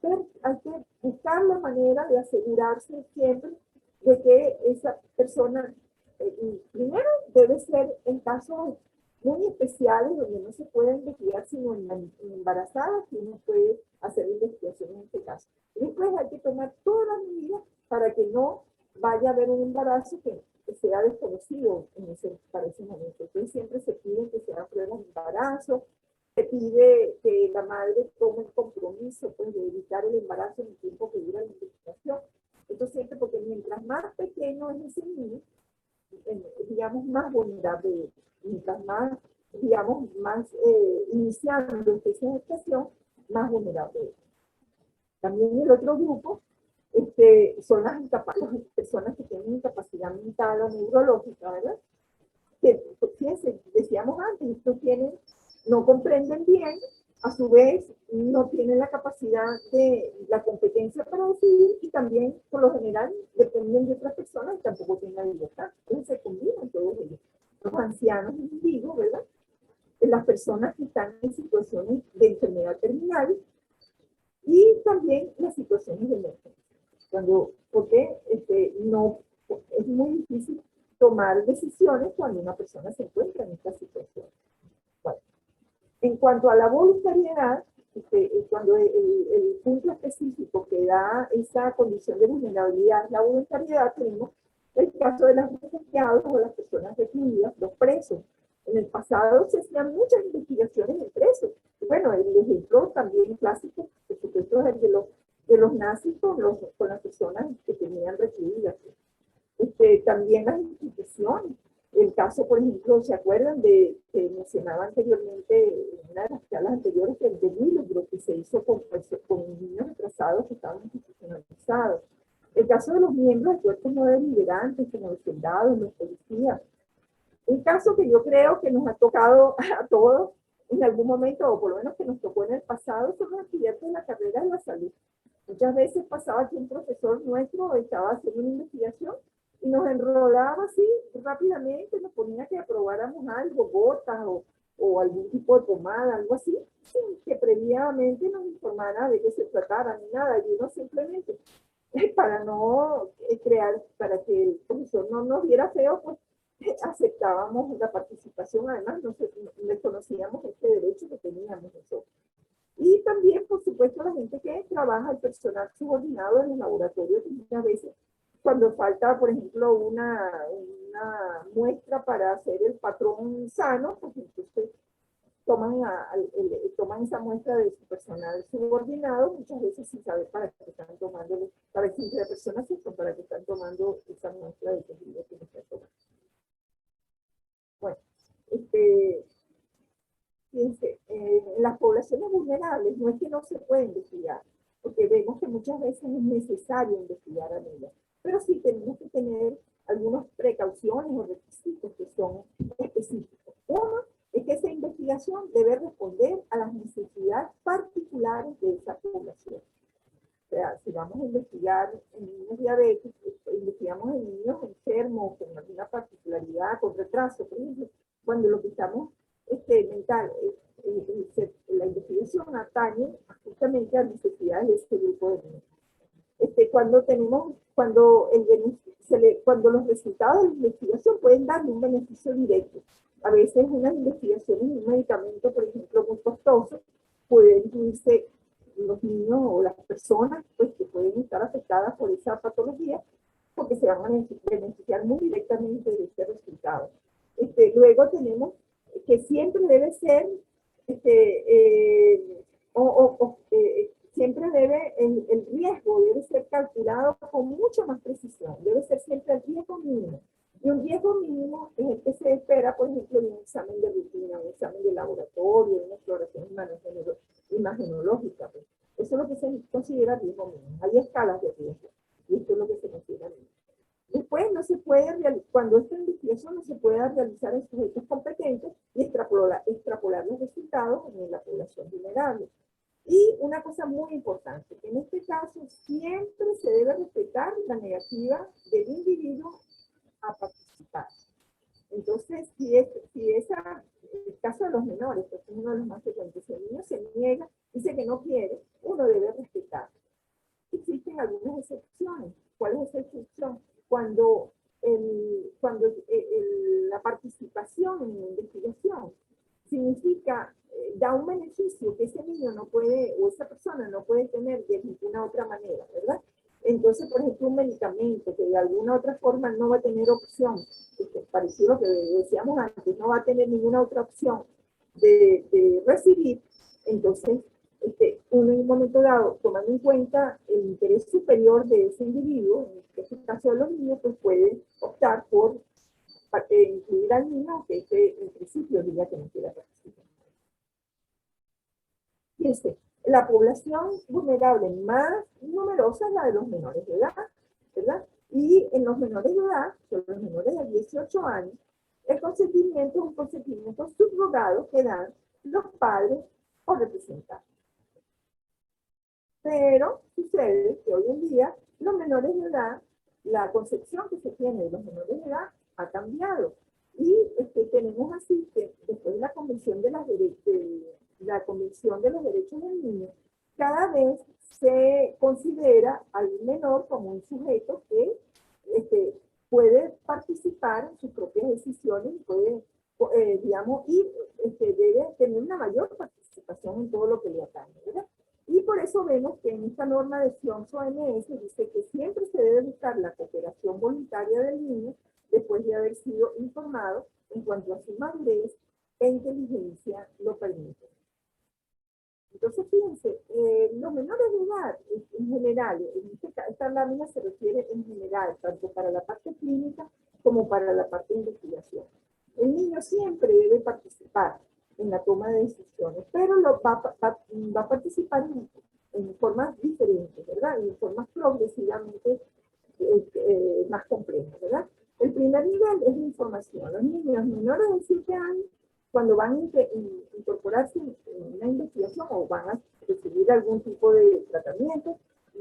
buscar la manera de asegurarse siempre de que esa persona, primero, debe ser en casos muy especiales donde no se puede investigar sino en embarazadas, que uno puede hacer investigación en este caso. Y después hay que tomar todas las medidas para que no vaya a haber un embarazo que sea desconocido para ese momento. Entonces siempre se pide que se hagan pruebas de embarazo, se pide que la madre tome el compromiso pues, de evitar el embarazo en el tiempo que dura la investigación. Esto siempre porque mientras más pequeño es ese niño, digamos, más vulnerable, mientras más, digamos, más iniciando el proceso de gestación, más vulnerable es. También el otro grupo son las personas que tienen incapacidad mental o neurológica, ¿verdad? Que, fíjense, decíamos antes, estos no comprenden bien, a su vez no tienen la capacidad la competencia para decidir y también, por lo general, dependen de otras personas y tampoco tienen la libertad. Entonces se combinan todos ellos. Los ancianos, digo, ¿verdad? Las personas que están en situaciones de enfermedad terminal y también las situaciones de emergencia. Porque no, es muy difícil tomar decisiones cuando una persona se encuentra en esta situación. Bueno, en cuanto a la voluntariedad, cuando el punto específico que da esa condición de vulnerabilidad es la voluntariedad, tenemos el caso de los refugiados o las personas recluidas, los presos. En el pasado se hacían muchas investigaciones en presos. Y bueno, el ejemplo también clásico, por supuesto, es el de los nazis con las personas que tenían recluidas. También las instituciones. El caso, por ejemplo, ¿se acuerdan de que mencionaba anteriormente en una de las charlas anteriores el de Milagro que se hizo con niños retrasados que estaban institucionalizados? El caso de los miembros de cuerpos no deliberantes, como los soldados, los policías. Un caso que yo creo que nos ha tocado a todos en algún momento, o por lo menos que nos tocó en el pasado, son los estudiantes de la carrera de la salud. Muchas veces pasaba que un profesor nuestro estaba haciendo una investigación y nos enrolaba así rápidamente, nos ponía que aprobáramos algo, gotas o algún tipo de pomada, algo así, sin que previamente nos informara de qué se tratara ni nada. Y uno simplemente, para no para que el profesor no nos viera feo, pues aceptábamos la participación. Además, no desconocíamos este derecho que teníamos nosotros. Y también, por supuesto, la gente que trabaja, el personal subordinado en el laboratorio, que muchas veces, cuando falta, por ejemplo, una muestra para hacer el patrón sano, pues entonces toman esa muestra de su personal subordinado, muchas veces sin saber para qué están tomando, para que la persona sepa para qué están tomando esa muestra de tejido que están tomando. Bueno, fíjense, en las poblaciones vulnerables no es que no se puede investigar, porque vemos que muchas veces es necesario investigar a ellas, pero sí tenemos que tener algunas precauciones o requisitos que son específicos. Uno es que esa investigación debe responder a las necesidades particulares de esa población. O sea, si vamos a investigar en niños diabéticos, investigamos en niños enfermos con alguna particularidad, con retraso, por ejemplo, cuando lo que estamos mental, la investigación atañe justamente a necesidades de este grupo de niños. Cuando los resultados de la investigación pueden darle un beneficio directo. A veces unas investigaciones en un medicamento, por ejemplo, muy costoso, puede incluirse los niños o las personas pues, que pueden estar afectadas por esa patología, porque se van a beneficiar muy directamente de este resultado. Luego tenemos que siempre debe ser, siempre debe, el riesgo debe ser calculado con mucha más precisión, debe ser siempre el riesgo mínimo. Y un riesgo mínimo es el que se espera, por ejemplo, de un examen de rutina, un examen de laboratorio, una exploración imagenológica. Pues. Eso es lo que se considera riesgo mínimo. Hay escalas de riesgo, y esto es lo que se considera mínimo. Después no se puede cuando esta investigación no se pueda realizar en sujetos competentes y extrapolar los resultados en la población vulnerable. Y una cosa muy importante, que en este caso siempre se debe respetar la negativa del individuo a participar. Entonces, el caso de los menores, que es uno de los más frecuentes, si el niño se niega, dice que no quiere, uno debe respetar. Existen algunas excepciones. ¿Cuál es esa excepción? Cuando la participación en la investigación significa, da un beneficio que ese niño no puede, o esa persona no puede tener de ninguna otra manera, ¿verdad? Entonces, por ejemplo, un medicamento que de alguna otra forma no va a tener opción, parecido a lo que decíamos antes, no va a tener ninguna otra opción de recibir, entonces, uno en un momento dado, tomando en cuenta el interés superior de ese individuo, en este caso de los niños, pues puede optar por incluir al niño, que en principio diría que no quiere participar. Fíjense, la población vulnerable más numerosa es la de los menores de edad, ¿verdad? Y en los menores de edad, son los menores de 18 años, el consentimiento es un consentimiento subrogado que dan los padres o representantes. Pero sucede que hoy en día los menores de edad, la concepción que se tiene de los menores de edad ha cambiado. Y tenemos así que después de la Convención de los Derechos del Niño, cada vez se considera al menor como un sujeto que puede participar en sus propias decisiones y puede, digamos, debe tener una mayor participación en todo lo que le atañe, ¿verdad? Y por eso vemos que en esta norma de SIOMS-OMS dice que siempre se debe buscar la cooperación voluntaria del niño después de haber sido informado en cuanto a su madurez e inteligencia lo permite. Entonces, fíjense, los menores de edad, en general, esta lámina se refiere en general, tanto para la parte clínica como para la parte de investigación. El niño siempre debe participar en la toma de decisiones, pero va a participar en formas diferentes, ¿verdad? En formas progresivamente más complejas, ¿verdad? El primer nivel es la información. Los niños menores de 7 años, cuando van a incorporarse en una investigación o van a recibir algún tipo de tratamiento,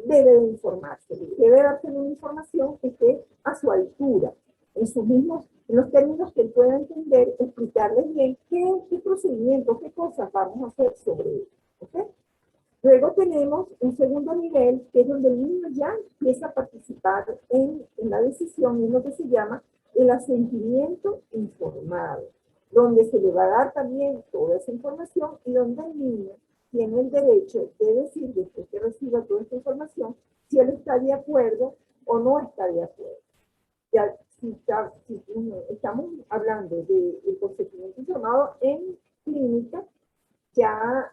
debe de informarse, debe darse una información que esté a su altura, en los términos que él pueda entender, explicarles bien qué procedimientos, qué cosas vamos a hacer sobre él. ¿Okay? Luego tenemos un segundo nivel, que es donde el niño ya empieza a participar en la decisión, y lo que se llama el asentimiento informado, donde se le va a dar también toda esa información y donde el niño tiene el derecho de decir, después que reciba toda esta información, si él está de acuerdo o no está de acuerdo. Ya, si estamos hablando del consentimiento informado en clínica, ya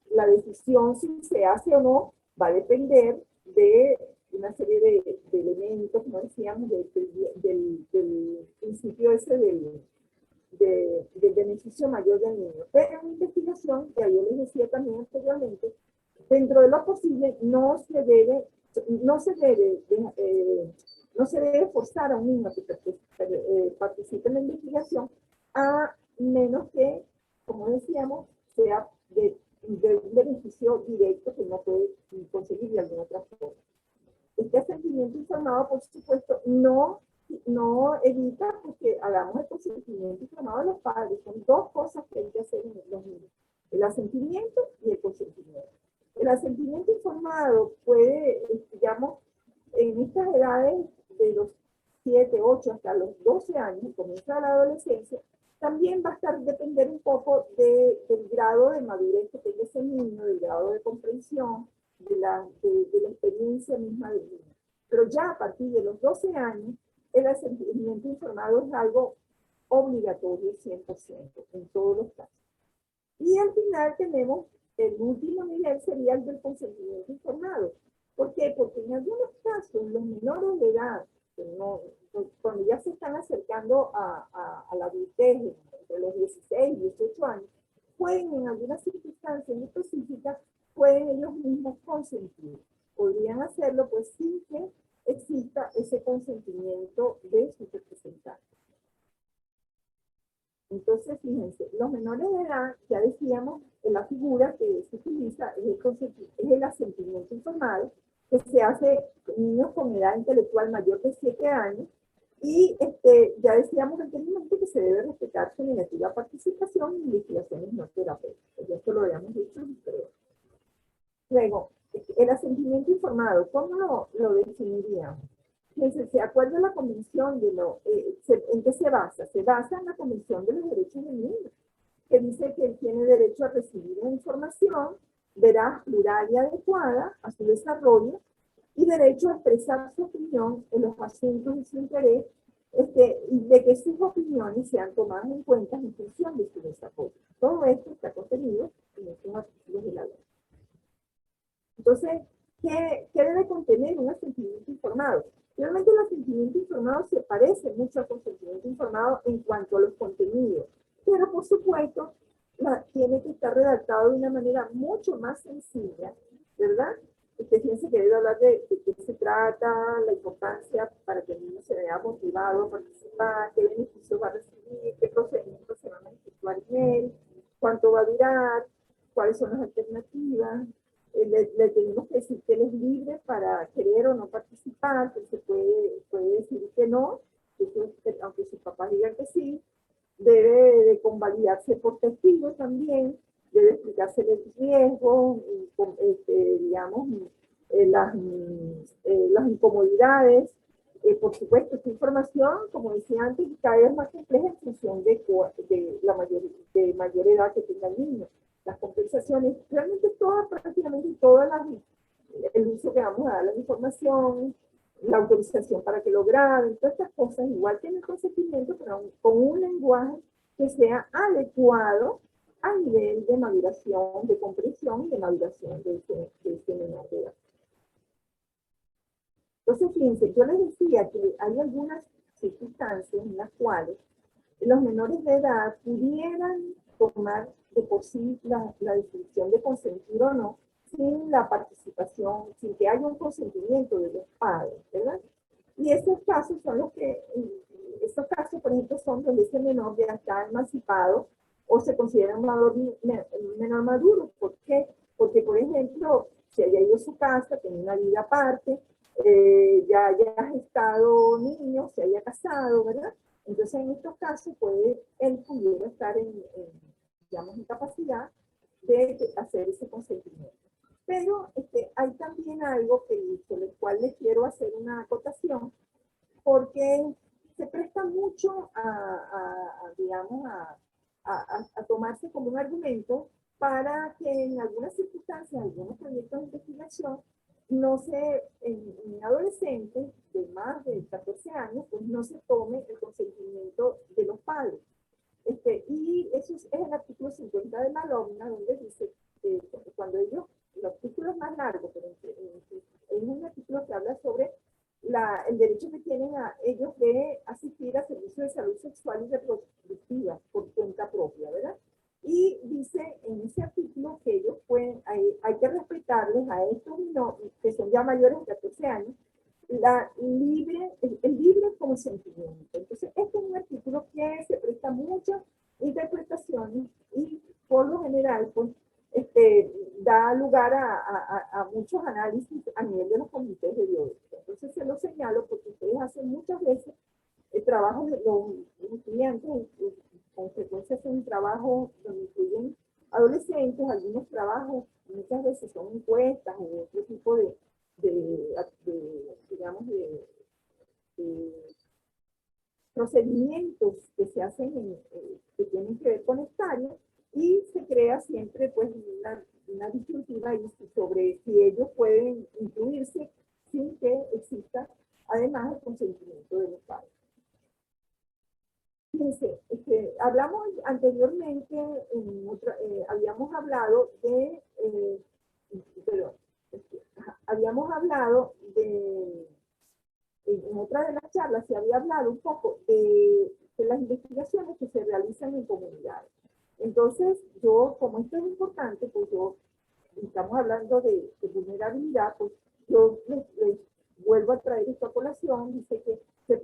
la decisión si se hace o no va a depender de una serie de elementos, como decíamos, del principio ese del beneficio mayor del niño. Pero en investigación, ya yo les decía también anteriormente, dentro de lo posible no se debe forzar a un niño que participe en la investigación, a menos que, como decíamos, sea de un beneficio directo que no puede conseguir de alguna otra forma. Este asentimiento informado, por supuesto, no evita que hagamos el consentimiento informado de los padres. Son dos cosas que hay que hacer en los niños: el asentimiento y el consentimiento. El asentimiento informado puede, digamos, en estas edades de los 7, 8 hasta los 12 años, comienza la adolescencia, también va a estar depender un poco del grado de madurez que tenga ese niño, del grado de comprensión, de la experiencia misma del niño. Pero ya a partir de los 12 años, el asentimiento informado es algo obligatorio 100% en todos los casos. Y al final tenemos el último nivel, sería el del consentimiento informado. ¿Por qué? Porque en algunos casos los menores de edad, cuando ya se están acercando a la adultez, entre los 16 y 18 años, pueden en algunas circunstancias específicas, pueden ellos mismos consentir. Podrían hacerlo pues sin que exista ese consentimiento de sus representantes. Entonces, fíjense, los menores de edad, ya decíamos, en la figura que se utiliza es el asentimiento informado, que se hace niños con edad intelectual mayor de 7 años, y ya decíamos anteriormente que se debe respetar su negativa participación en investigaciones no terapéuticas. Ya esto lo habíamos dicho, creo. Luego, el asentimiento informado, ¿cómo lo definiríamos? ¿Se acuerda la Convención de en qué se basa? Se basa en la Convención de los Derechos del Niño, que dice que él tiene derecho a recibir la información veraz, plural y adecuada a su desarrollo, y derecho a expresar su opinión en los asuntos de su interés, y de que sus opiniones sean tomadas en cuenta en función de su desarrollo. Todo esto está contenido en estos artículos de la ley. Entonces, ¿qué debe contener un asentimiento informado? Realmente el asentimiento informado se parece mucho al consentimiento informado en cuanto a los contenidos, pero por supuesto tiene que estar redactado de una manera mucho más sencilla, ¿verdad? Usted piensa que debe hablar de qué se trata, la importancia para que el niño se vea motivado a participar, qué beneficios va a recibir, qué procedimientos se van a efectuar en él, cuánto va a durar, cuáles son las alternativas. Le tenemos que decir que él es libre para querer o no participar, que se puede decir que no, que aunque sus papás digan que sí, debe de convalidarse por testigos también, debe explicarse el riesgo, digamos, las incomodidades. Por supuesto, esta información, como decía antes, cada vez más compleja en función de mayor edad que tenga el niño. Las compensaciones, realmente prácticamente todas el uso que vamos a dar a la información, la autorización para que lo graben, todas estas cosas, igual que en el consentimiento, pero con un lenguaje que sea adecuado a nivel de maduración, de comprensión y de maduración de este menor de edad. Entonces, fíjense, yo les decía que hay algunas circunstancias en las cuales los menores de edad pudieran tomar de por sí la decisión de consentir o no, sin la participación, sin que haya un consentimiento de los padres, ¿verdad? Y esos casos son estos casos, por ejemplo, son donde ese menor ya está emancipado o se considera un menor maduro. ¿Por qué? Porque, por ejemplo, si haya ido a su casa, tiene una vida aparte, ya haya gestado niños, se haya casado, ¿verdad? Entonces, en estos casos, él pudiera estar digamos, en capacidad de hacer ese consentimiento. Pero hay también algo con el cual les quiero hacer una acotación, porque se presta mucho digamos, a tomarse como un argumento para que en algunas circunstancias, algunos proyectos de investigación, no se, en adolescentes de más de 14 años, pues no se tome el consentimiento de los padres. Y eso es el artículo 50 de la LOMNA, donde dice que cuando el artículo es más largo, pero es un artículo que habla sobre el derecho que tienen ellos de asistir a servicios de salud sexual y reproductiva por cuenta propia, ¿verdad? Y dice en ese artículo que ellos hay que respetarles a estos que son ya mayores de 14 años, el libre consentimiento. Entonces, este es un artículo que se presta muchas interpretaciones y por lo general, pues, da lugar a muchos análisis a nivel de los comités de bioética. Entonces, se lo señalo porque ustedes hacen muchas veces el trabajo de los estudiantes, con frecuencia hacen un trabajo donde incluyen adolescentes, algunos trabajos muchas veces son encuestas o otro tipo digamos, de procedimientos que se hacen, que tienen que ver con esta área, y se crea siempre pues una disyuntiva sobre si ellos pueden incluirse sin que exista además el consentimiento de los padres. Fíjense, hablamos anteriormente, habíamos hablado perdón, habíamos hablado en otra de las charlas se había hablado un poco de las investigaciones que se realizan en comunidades. Entonces, yo, como esto es importante, pues estamos hablando de vulnerabilidad, pues yo les vuelvo a traer esta colación. Dice que el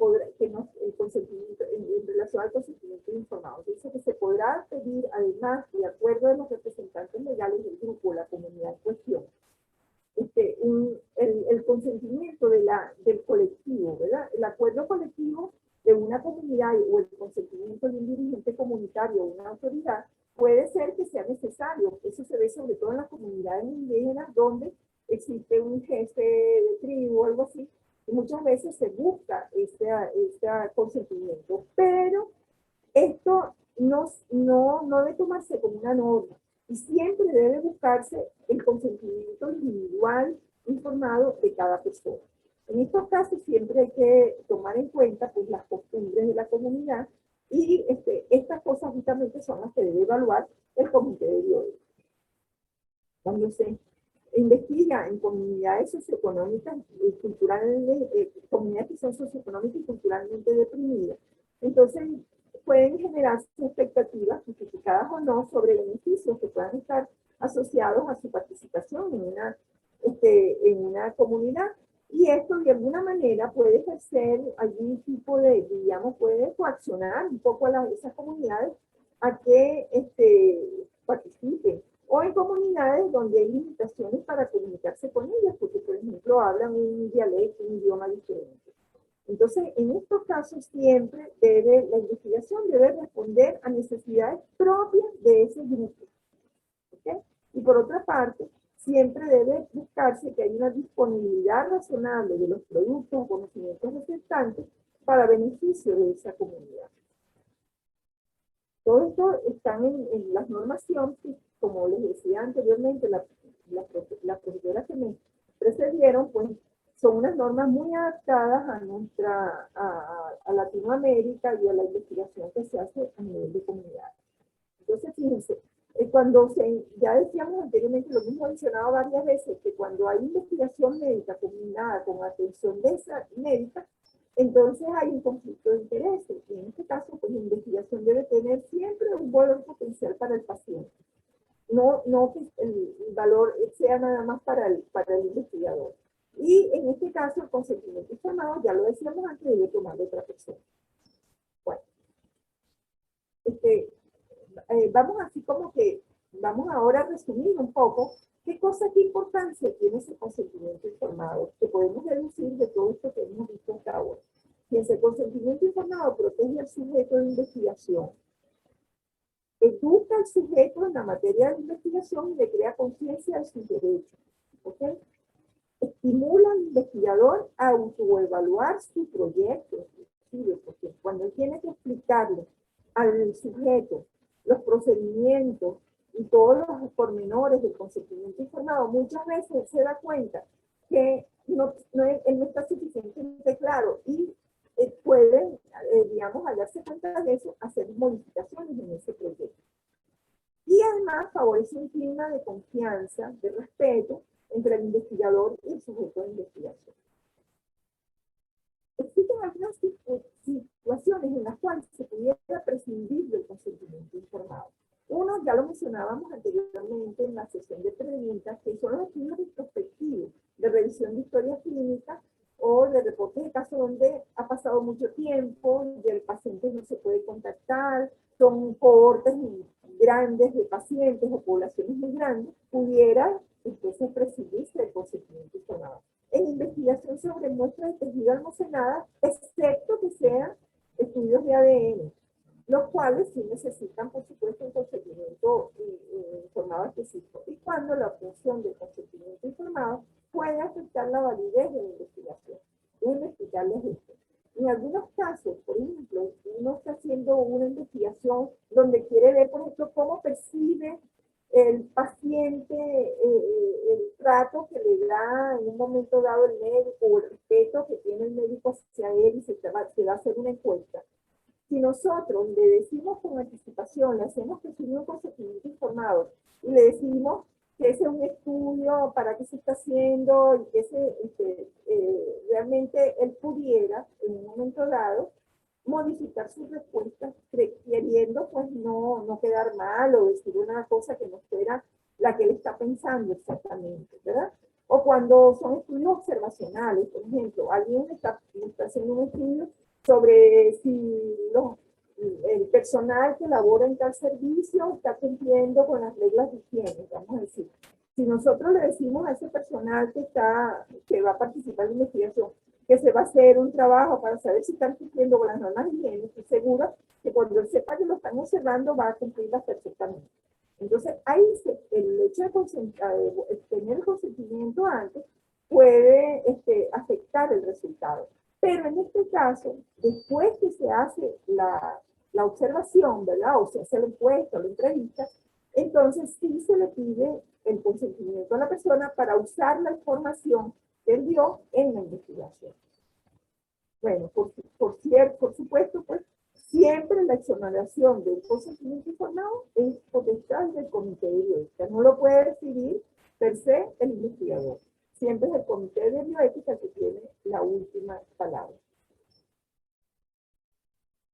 consentimiento, en relación al consentimiento informado, dice que se podrá pedir, además, de acuerdo de los representantes legales del grupo, la comunidad en cuestión, el consentimiento del colectivo, ¿verdad? El acuerdo colectivo de una comunidad o el consentimiento de un dirigente comunitario o una autoridad puede ser que sea necesario. Eso se ve sobre todo en las comunidades indígenas donde existe un jefe de tribu o algo así, y muchas veces se busca este consentimiento, pero esto no debe tomarse como una norma y siempre debe buscarse el consentimiento individual informado de cada persona. En estos casos siempre hay que tomar en cuenta pues, las costumbres de la comunidad, y estas cosas justamente son las que debe evaluar el comité de bioética. Cuando se investiga en comunidades socioeconómicas y culturales, comunidades que son socioeconómicas y culturalmente deprimidas, entonces pueden generarse expectativas, justificadas o no, sobre beneficios que puedan estar asociados a su participación en una comunidad. Y esto de alguna manera puede ejercer algún tipo digamos, puede coaccionar un poco a esas comunidades a que participen. O en comunidades donde hay limitaciones para comunicarse con ellas, porque, por ejemplo, hablan un dialecto, un idioma diferente. Entonces, en estos casos siempre la investigación debe responder a necesidades propias de ese grupo. ¿Okay? Y por otra parte, siempre debe buscarse que haya una disponibilidad razonable de los productos o conocimientos resultantes para beneficio de esa comunidad. Todo esto está en las normaciones, como les decía anteriormente, las profesoras que me precedieron, pues son unas normas muy adaptadas a Latinoamérica y a la investigación que se hace a nivel de comunidad. Entonces, fíjense, ya decíamos anteriormente, lo hemos mencionado varias veces, que cuando hay investigación médica combinada con atención de esa médica, entonces hay un conflicto de intereses. Y en este caso, pues la investigación debe tener siempre un valor potencial para el paciente. No que el valor sea nada más para el investigador. Y en este caso, el consentimiento informado, ya lo decíamos antes, debe tomar de otra persona. Bueno, vamos ahora a resumir un poco qué importancia tiene ese consentimiento informado, que podemos deducir de todo esto que hemos visto hasta ahora. Fíjense, el consentimiento informado protege al sujeto de investigación, educa al sujeto en la materia de investigación y le crea conciencia de sus derechos. ¿Okay? Estimula al investigador a autoevaluar su proyecto, porque cuando él tiene que explicarle al sujeto los procedimientos y todos los pormenores del consentimiento informado, muchas veces se da cuenta que él no está suficientemente claro y puede, digamos, al darse cuenta de eso, hacer modificaciones en ese proyecto. Y además favorece un clima de confianza, de respeto entre el investigador y el sujeto de investigación. Existen algunas situaciones en las cuales se pudiera prescindir del consentimiento informado. Uno, ya lo mencionábamos anteriormente en la sesión de preguntas, que son los estudios retrospectivos de revisión de historia clínica o de reportes de casos donde ha pasado mucho tiempo y el paciente no se puede contactar, son cohortes grandes de pacientes o poblaciones muy grandes, pudiera entonces prescindirse del consentimiento informado. En investigación sobre muestras de tejido almacenadas, excepto que sean estudios de ADN. los cuales sí necesitan, por supuesto, un consentimiento informado específico. Y cuando la obtención del consentimiento informado puede afectar la validez de la investigación. Déjenme explicarles esto. En algunos casos, por ejemplo, uno está haciendo una investigación donde quiere ver, por ejemplo, cómo percibe el paciente el trato que le da en un momento dado el médico o el respeto que tiene el médico hacia él y se va a hacer una encuesta. Si nosotros le decimos con anticipación, le hacemos que tiene un consentimiento informado y le decimos que ese es un estudio, para qué se está haciendo y que realmente él pudiera en un momento dado modificar sus respuestas queriendo pues no quedar mal o decir una cosa que no fuera la que él está pensando exactamente, ¿verdad? O cuando son estudios observacionales, por ejemplo, alguien está haciendo un estudio sobre si el personal que labora en tal servicio está cumpliendo con las reglas de higiene, vamos a decir. Si nosotros le decimos a ese personal que va a participar en la investigación que se va a hacer un trabajo para saber si están cumpliendo con las normas de higiene, estoy segura que cuando él sepa que lo están observando va a cumplirlas perfectamente. Entonces, ahí el hecho de tener el consentimiento antes puede afectar el resultado. Pero en este caso, después que se hace la observación, ¿verdad? O se hace la encuesta o la entrevista, entonces sí se le pide el consentimiento a la persona para usar la información que él dio en la investigación. Bueno, por supuesto, pues siempre la exoneración del consentimiento informado es potestad del comité de bioética. No lo puede decidir per se el investigador. Siempre es el comité de bioética que tiene la última palabra.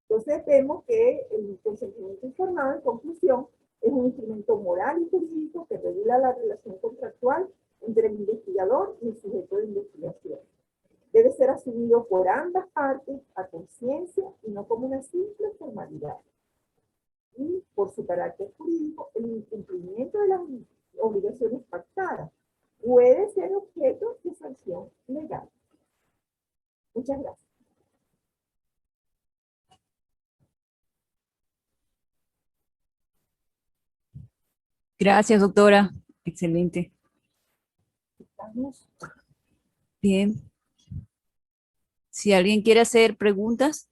Entonces vemos que el consentimiento informado, en conclusión, es un instrumento moral y jurídico que regula la relación contractual entre el investigador y el sujeto de investigación. Debe ser asumido por ambas partes a conciencia y no como una simple formalidad. Y por su carácter jurídico, el incumplimiento de las obligaciones pactadas puede ser objeto de sanción legal. Muchas gracias. Gracias, doctora. Excelente. Estamos. Bien. Si alguien quiere hacer preguntas.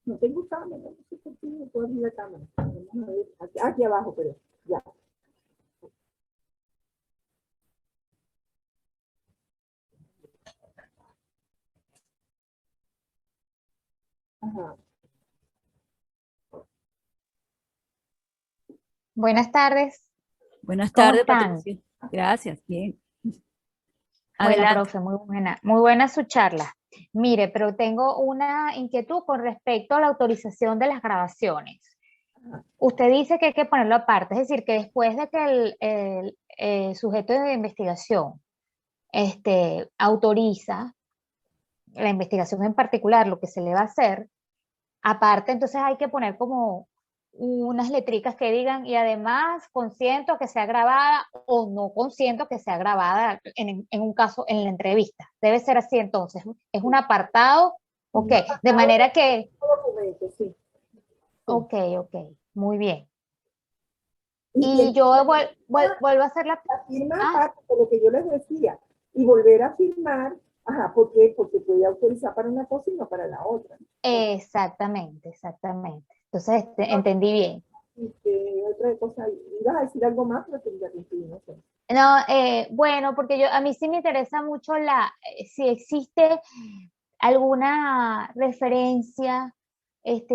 No tengo cámara, no sé por qué no puedo abrir la cámara. Vamos a ver, aquí abajo, pero ya. Ajá. Buenas tardes. Buenas ¿Cómo tardes, están? Patricia. Gracias, bien. Bueno, Adelante. profe, muy buena su charla. Mire, pero tengo una inquietud con respecto a la autorización de las grabaciones. Usted dice que hay que ponerlo aparte, es decir, que después de que el sujeto de investigación autoriza la investigación en particular, lo que se le va a hacer, aparte entonces hay que poner como unas letricas que digan y además consiento que sea grabada o no consiento que sea grabada en un caso en la entrevista. Debe ser así entonces. Es un apartado, ok, de manera que... Documento, sí. Ok, ok, muy bien. Y Y yo vuelvo a hacer la... firma Ah, aparte de lo que yo les decía y volver a firmar, ajá, ¿por qué? Porque puede autorizar para una cosa y no para la otra. exactamente, exactamente. Entonces entendí bien. Otra cosa, ibas a decir algo más, pero te interrumpí, no sé. No, bueno, porque a mí sí me interesa mucho si existe alguna referencia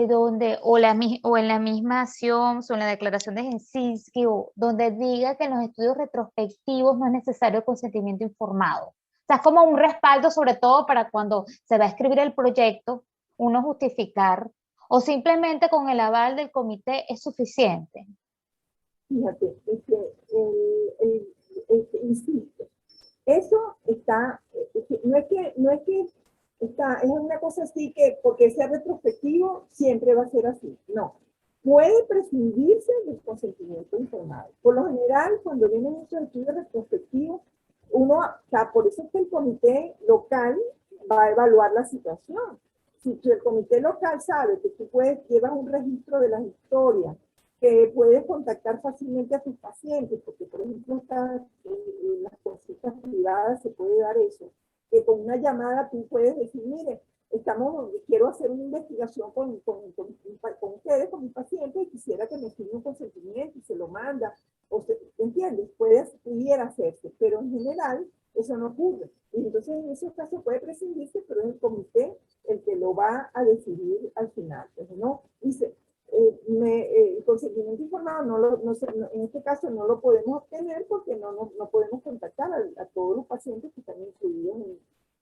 donde, o en la misma acción, o en la declaración de Helsinki, o donde diga que en los estudios retrospectivos no es necesario consentimiento informado. O sea, es como un respaldo, sobre todo para cuando se va a escribir el proyecto, uno justificar, o simplemente con el aval del comité es suficiente. Fíjate, insisto, eso está, no es que está, es una cosa así que porque sea retrospectivo siempre va a ser así, no. Puede prescindirse del consentimiento informado. Por lo general, cuando vienen estos estudios retrospectivos, o sea, por eso es que el comité local va a evaluar la situación. Si el comité local sabe que tú llevas un registro de las historias, que puedes contactar fácilmente a tus pacientes, porque por ejemplo en las consultas privadas se puede dar eso, que con una llamada tú puedes decir, mire, quiero hacer una investigación con ustedes, con mi paciente, y quisiera que me firme un consentimiento y se lo manda, ¿entiendes? Pudiera hacerse, pero en general eso no ocurre. Y entonces en esos casos puede prescindirse, pero es el comité el que lo va a decidir al final. Entonces, ¿no? Dice, el consentimiento informado en este caso no lo podemos obtener porque no podemos contactar a todos los pacientes que están incluidos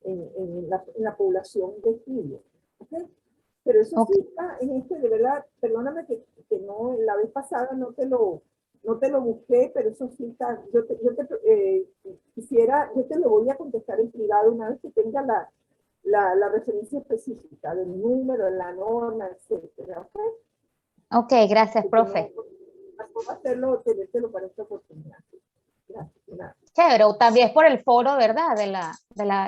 en la población de estudio. ¿Okay? Pero eso sí está en de verdad, perdóname que no, la vez pasada no te lo busqué, pero eso sí está, yo te lo voy a contestar en privado una vez que tenga la referencia específica del número, la norma, etcétera. ¿Okay? Ok, gracias, profe. No hacerlo, tenértelo para esta oportunidad. Gracias. Chévere, o también es por el foro, ¿verdad?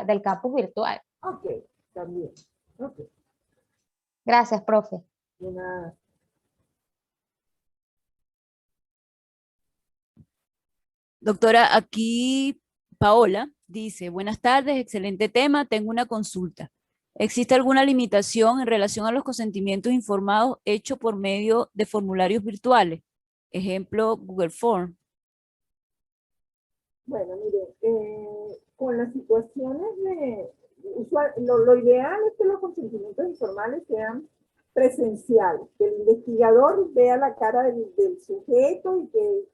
Del campus virtual. Ok, también. Ok. Gracias, profe. De nada. Doctora, aquí Paola dice, buenas tardes, excelente tema, tengo una consulta. ¿Existe alguna limitación en relación a los consentimientos informados hechos por medio de formularios virtuales? Ejemplo, Google Form. Bueno, mire, con las situaciones lo ideal es que los consentimientos informales sean presenciales, que el investigador vea la cara del sujeto y que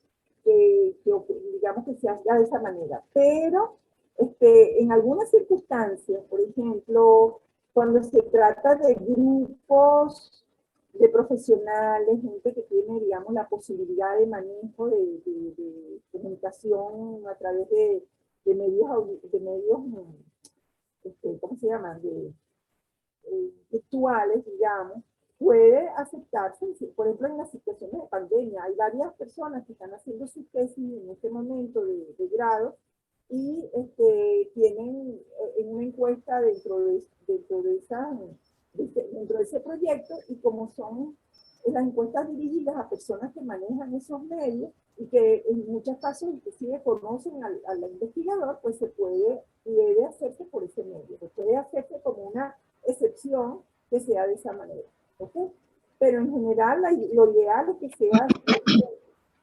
digamos que se haga de esa manera. Pero en algunas circunstancias, por ejemplo, cuando se trata de grupos de profesionales, gente que tiene, digamos, la posibilidad de manejo de comunicación a través de medios, ¿cómo se llaman? Virtuales, digamos, puede aceptarse, por ejemplo, en las situaciones de pandemia. Hay varias personas que están haciendo su tesis en este momento de grado y tienen una encuesta dentro de ese proyecto, y como son las encuestas dirigidas a personas que manejan esos medios y que en muchos casos inclusive conocen al investigador, pues puede hacerse por ese medio, puede hacerse como una excepción que sea de esa manera. ¿Okay? Pero en general lo ideal es que sea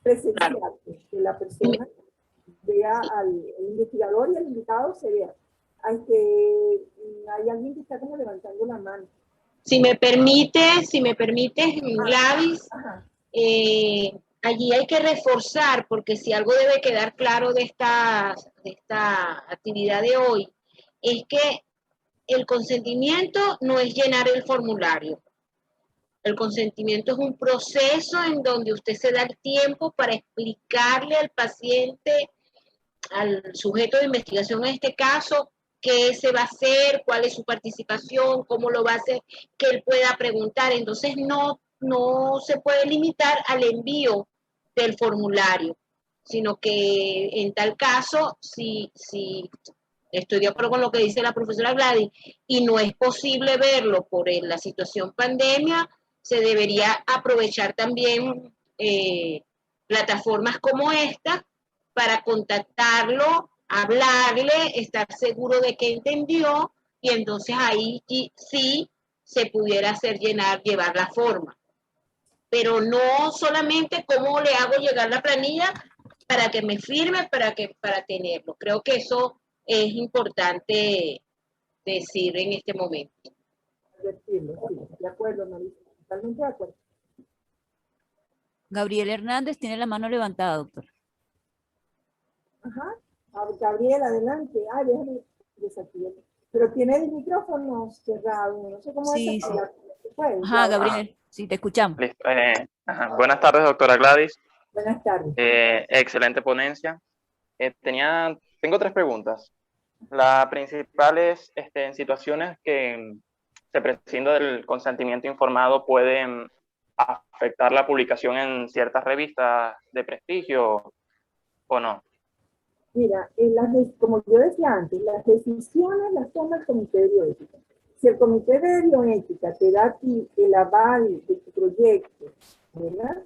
presencial, que la persona vea al investigador y al invitado se vea. Hay alguien que está como levantando la mano. Si me permites, Gladys, allí hay que reforzar, porque si algo debe quedar claro de esta actividad de hoy, es que el consentimiento no es llenar el formulario. El consentimiento es un proceso en donde usted se da el tiempo para explicarle al paciente, al sujeto de investigación en este caso, qué se va a hacer, cuál es su participación, cómo lo va a hacer, que él pueda preguntar. Entonces no se puede limitar al envío del formulario, sino que en tal caso, si estoy de acuerdo con lo que dice la profesora Gladys, y no es posible verlo por la situación pandemia, se debería aprovechar también plataformas como esta para contactarlo, hablarle, estar seguro de que entendió, y entonces ahí sí se pudiera llevar la forma. Pero no solamente cómo le hago llegar la planilla para que me firme, para tenerlo. Creo que eso es importante decir en este momento. Decirlo, sí, de acuerdo, Marisa, totalmente de acuerdo. Gabriel Hernández tiene la mano levantada, doctor. Ajá. Gabriel, adelante. Déjame desactivar. Pero tiene el micrófono cerrado. No sé cómo Sí, es. Ajá, Gabriel, sí, te escuchamos. Listo. Buenas tardes, doctora Gladys. Buenas tardes. Excelente ponencia. Tengo 3 preguntas. La principal es, en situaciones que se prescinda del consentimiento informado, ¿pueden afectar la publicación en ciertas revistas de prestigio o no? Mira, como yo decía antes, las decisiones las toma el comité de bioética. Si el comité de bioética te da a ti el aval de tu proyecto, ¿verdad?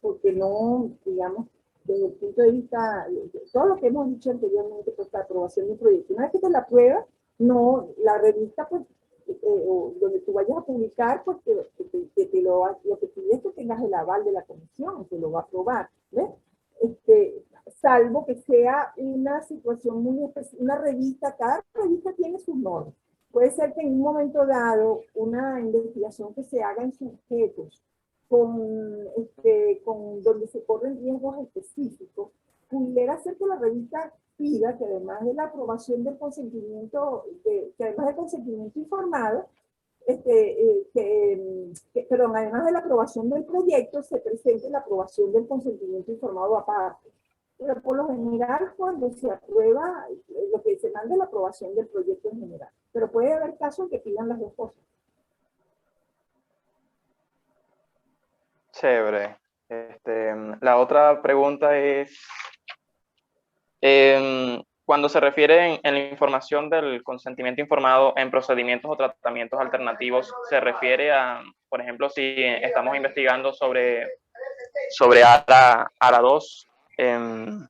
Porque no, digamos, desde el punto de vista, todo lo que hemos dicho anteriormente, pues la aprobación de un proyecto, una vez que te la aprueba, no, la revista, pues, o donde tú vayas a publicar, pues lo que pide es que tengas el aval de la comisión, que lo va a aprobar, ¿ves? Salvo que sea una situación muy especial, una revista, cada revista tiene sus normas. Puede ser que en un momento dado, una investigación que se haga en sujetos, donde se corren riesgos específicos, pudiera ser que la revista pida que además de la aprobación del consentimiento, que además del consentimiento informado, perdón, además de la aprobación del proyecto, se presente la aprobación del consentimiento informado aparte. Pero por lo general, cuando se aprueba, lo que se manda es la aprobación del proyecto en general. Pero puede haber casos en que pidan las dos cosas. Chévere. La otra pregunta es, cuando se refiere en la información del consentimiento informado en procedimientos o tratamientos alternativos, se refiere a, por ejemplo, si estamos investigando sobre ARA2 en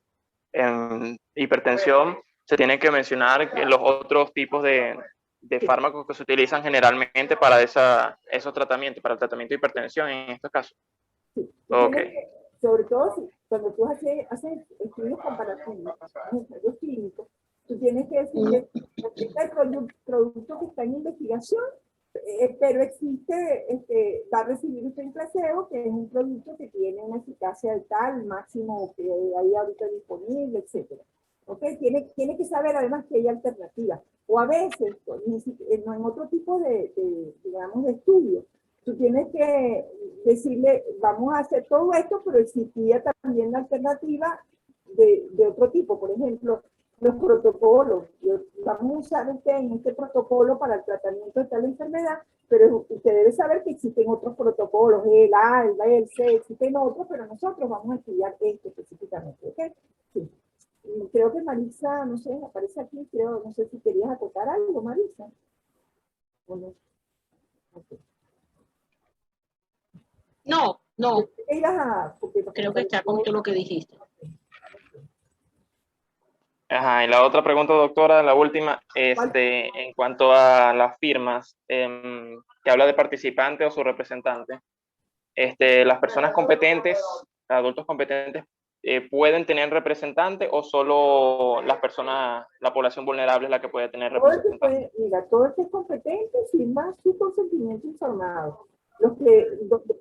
hipertensión, se tiene que mencionar que los otros tipos de fármacos que se utilizan generalmente para esos tratamientos, para el tratamiento de hipertensión en estos casos. Sí. Okay. Sobre todo cuando tú haces estudios comparativos, ensayos clínicos, tú tienes que decirle, este es el producto que está en investigación, pero existe, va a recibir usted un placebo, que es un producto que tiene una eficacia de tal máximo que hay ahorita disponible, etc. ¿Okay? Tiene que saber además que hay alternativas. O a veces, no en otro tipo digamos, de estudio, tú tienes que decirle, vamos a hacer todo esto, pero existía también la alternativa de otro tipo. Por ejemplo, los protocolos. Vamos a usar en este protocolo para el tratamiento de tal enfermedad, pero usted debe saber que existen otros protocolos, el A, el B, el C, existen otros, pero nosotros vamos a estudiar este específicamente. ¿Okay? Sí. Y creo que Marisa, no sé, aparece aquí, creo, no sé si querías acotar algo, Marisa. ¿O no? Okay. No. Creo que está con todo lo que dijiste. Ajá, y la otra pregunta, doctora, la última, en cuanto a las firmas, que habla de participante o su representante, las personas competentes, adultos competentes, ¿pueden tener representante o solo las personas, la población vulnerable es la que puede tener representante? Todo el que es competente firma su consentimiento informado. Los que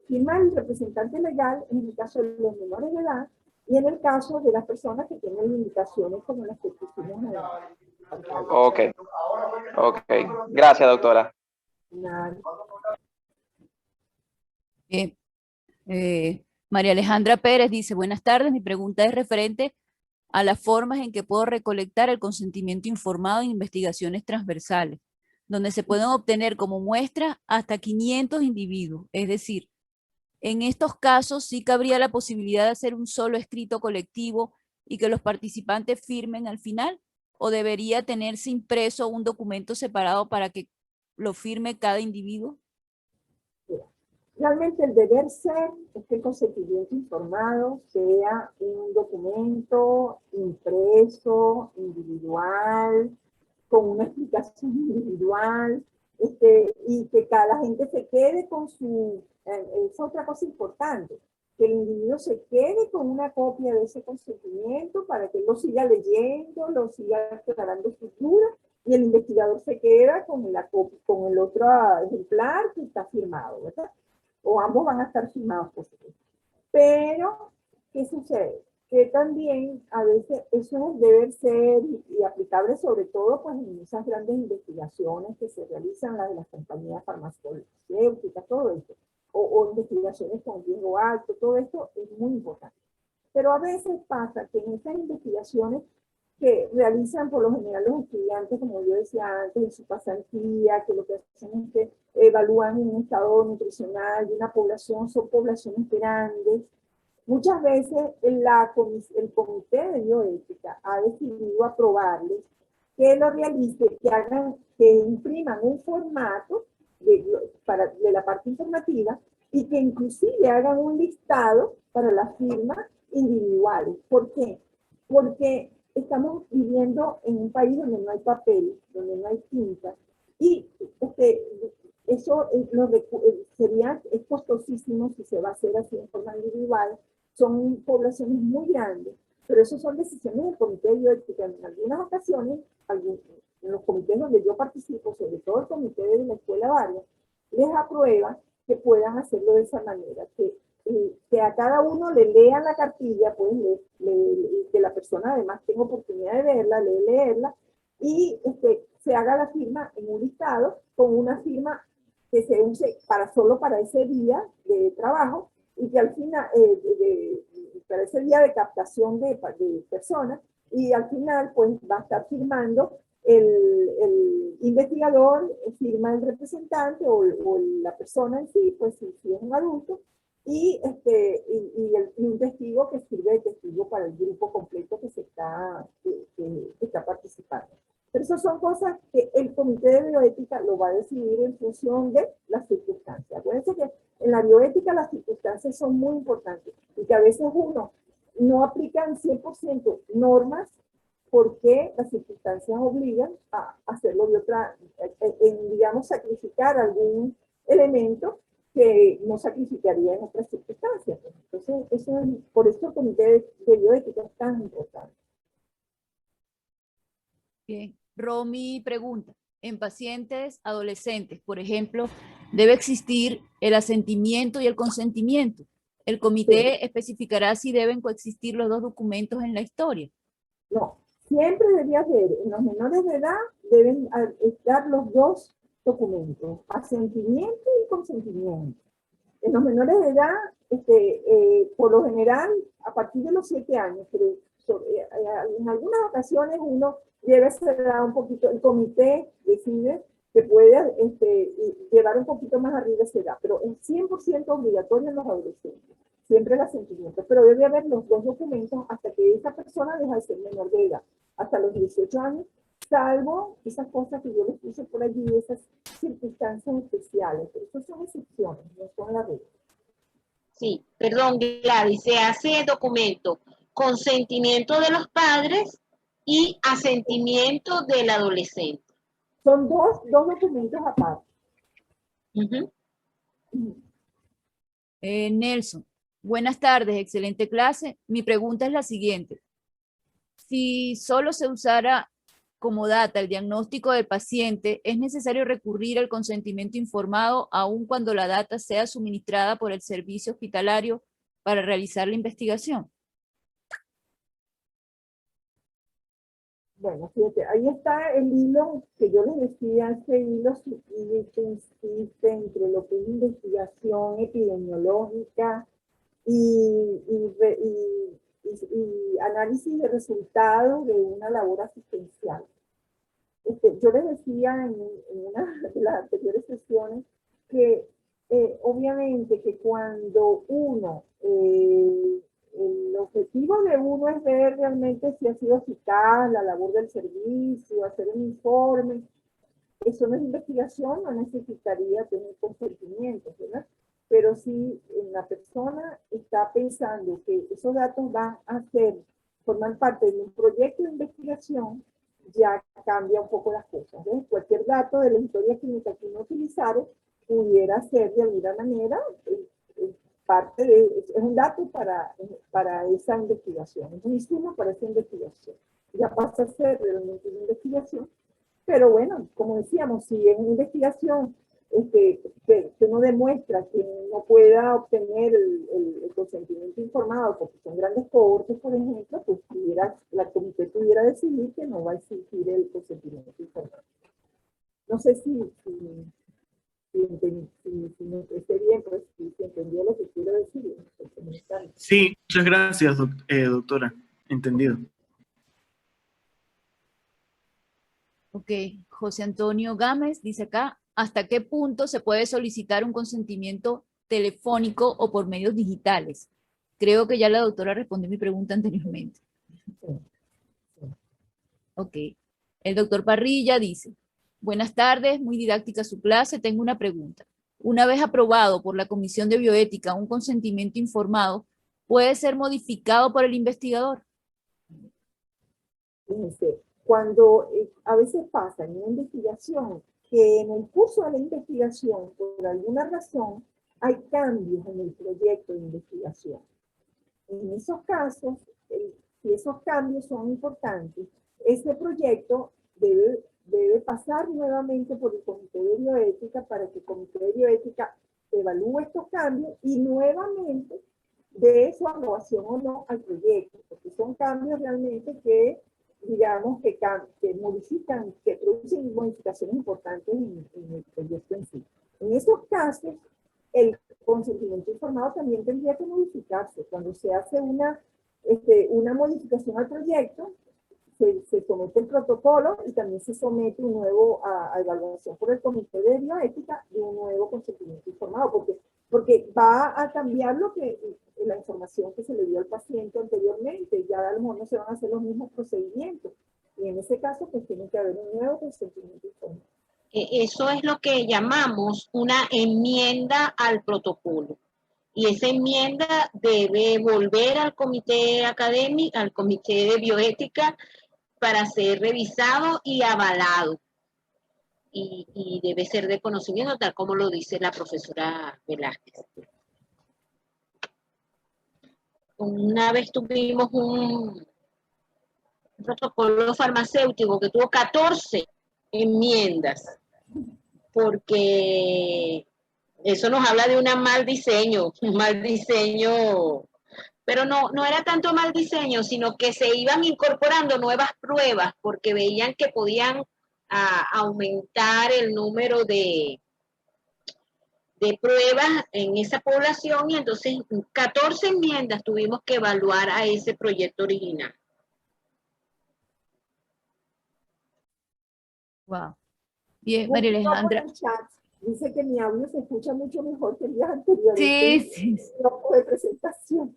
firman el representante legal, en el caso de los menores de edad, y en el caso de las personas que tienen limitaciones como las que pusimos en Ok. Gracias, doctora. Bien. María Alejandra Pérez dice, buenas tardes, mi pregunta es referente a las formas en que puedo recolectar el consentimiento informado en investigaciones transversales, donde se pueden obtener como muestra hasta 500 individuos. Es decir, en estos casos sí cabría la posibilidad de hacer un solo escrito colectivo y que los participantes firmen al final, o debería tenerse impreso un documento separado para que lo firme cada individuo. Realmente el deber ser es que el consentimiento informado sea un documento impreso, individual, con una explicación individual, y que cada gente se quede con su, es otra cosa importante, que el individuo se quede con una copia de ese consentimiento para que él lo siga leyendo, lo siga aclarando sus dudas, y el investigador se queda con el otro ejemplar que está firmado, ¿verdad? O ambos van a estar firmados, por supuesto. Pero, ¿qué sucede? Que también a veces eso debe ser y aplicable sobre todo pues, en esas grandes investigaciones que se realizan, las de las compañías farmacéuticas, todo esto, o investigaciones con riesgo alto, todo esto es muy importante. Pero a veces pasa que en esas investigaciones que realizan por lo general los estudiantes, como yo decía antes, en su pasantía, que lo que hacen es que evalúan un estado nutricional de una población, son poblaciones grandes, Muchas veces el comité de bioética ha decidido aprobarles que lo realicen, que impriman un formato de la parte informativa y que inclusive hagan un listado para las firmas individuales. ¿Por qué? Porque estamos viviendo en un país donde no hay papel, donde no hay tinta, y eso es costosísimo si se va a hacer así en forma individual. Son poblaciones muy grandes, pero eso son decisiones del comité de bioética. En algunas ocasiones, en los comités donde yo participo, sobre todo el comité de la escuela Vargas, les aprueba que puedan hacerlo de esa manera, que a cada uno le lean la cartilla, pues que la persona además tenga oportunidad de verla, leerla, y se haga la firma en un listado con una firma que se use solo para ese día de trabajo, y que al final, para ese día de captación de personas, y al final pues va a estar firmando el investigador, firma el representante o la persona en sí, pues si es un adulto, y un testigo que sirve de testigo para el grupo completo que está participando. Pero esas son cosas que el comité de bioética lo va a decidir en función de las circunstancias. Acuérdense que en la bioética las circunstancias son muy importantes y que a veces uno no aplica en 100% normas porque las circunstancias obligan a hacerlo de otra, digamos, sacrificar algún elemento que no sacrificaría en otras circunstancias. Entonces, por eso el comité de bioética es tan importante. Bien. Romy pregunta, en pacientes adolescentes, por ejemplo, ¿debe existir el asentimiento y el consentimiento? ¿El comité especificará si deben coexistir los dos documentos en la historia? No, siempre debería ser, en los menores de edad deben estar los dos documentos, asentimiento y consentimiento. En los menores de edad, por lo general, a partir de los 7 años, pero en algunas ocasiones uno debe cerrar un poquito, el comité decide que puede llevar un poquito más arriba esa edad, pero es 100% obligatorio en los adolescentes, siempre el asentimiento, pero debe haber los dos documentos hasta que esa persona deja de ser menor de edad, hasta los 18 años, salvo esas cosas que yo les puse por allí, esas circunstancias especiales, pero eso son excepciones, no son la regla. Sí, perdón, Gladys, se hace documento consentimiento de los padres y asentimiento del adolescente. Son dos documentos aparte. Nelson, buenas tardes, excelente clase. Mi pregunta es la siguiente. Si solo se usara como data el diagnóstico del paciente, ¿es necesario recurrir al consentimiento informado aun cuando la data sea suministrada por el servicio hospitalario para realizar la investigación? Bueno, fíjate, ahí está el hilo que yo les decía, ese hilo que insiste entre lo que es investigación epidemiológica y análisis de resultados de una labor asistencial. Yo les decía en una de las anteriores sesiones que obviamente que cuando uno, el objetivo de uno es ver realmente si ha sido eficaz la labor del servicio, hacer un informe, eso no es investigación, no necesitaría tener consentimiento, ¿verdad? Pero si la persona está pensando que esos datos van a formar parte de un proyecto de investigación, ya cambia un poco las cosas. ¿Ves? Cualquier dato de la historia clínica que uno utilizara pudiera ser de alguna manera es un dato para esa investigación, es un insumo para esa investigación. Ya pasa a ser realmente una investigación, pero bueno, como decíamos, si es una investigación que uno demuestra que no pueda obtener el consentimiento informado porque son grandes cohortes, por ejemplo, pues la comité pudiera decidir que no va a exigir el consentimiento informado. No sé si no esté bien, pues si entendió lo que quiero decir. Sí, muchas gracias, doctora. Entendido. Ok, José Antonio Gámez dice acá, ¿hasta qué punto se puede solicitar un consentimiento telefónico o por medios digitales? Creo que ya la doctora respondió mi pregunta anteriormente. Ok. El doctor Parrilla dice, buenas tardes, muy didáctica su clase, tengo una pregunta. Una vez aprobado por la Comisión de Bioética un consentimiento informado, ¿puede ser modificado por el investigador? Fíjense, cuando a veces pasa en una investigación que en el curso de la investigación, por alguna razón, hay cambios en el proyecto de investigación. En esos casos, si esos cambios son importantes, ese proyecto debe pasar nuevamente por el Comité de Bioética para que el Comité de Bioética evalúe estos cambios y nuevamente dé su aprobación o no al proyecto, porque son cambios realmente que, digamos, que modifican, que producen modificaciones importantes en el proyecto en sí. En esos casos, el consentimiento informado también tendría que modificarse. Cuando se hace una modificación al proyecto, se somete el protocolo y también se somete un nuevo a evaluación por el Comité de Bioética de un nuevo consentimiento informado, porque va a cambiar la información que se le dio al paciente anteriormente. Ya a lo mejor no se van a hacer los mismos procedimientos. Y en ese caso, pues tiene que haber un nuevo consentimiento informado. Eso es lo que llamamos una enmienda al protocolo. Y esa enmienda debe volver al comité académico, al comité de bioética, para ser revisado y avalado. Y debe ser de conocimiento, tal como lo dice la profesora Velázquez. Una vez tuvimos un protocolo farmacéutico que tuvo 14 enmiendas, porque eso nos habla de un mal diseño, pero no era tanto mal diseño, sino que se iban incorporando nuevas pruebas porque veían que podían aumentar el número de pruebas en esa población, y entonces 14 enmiendas tuvimos que evaluar a ese proyecto original. Wow. Bien, María Alejandra. Dice que mi audio se escucha mucho mejor que el día anterior. Sí. De presentación.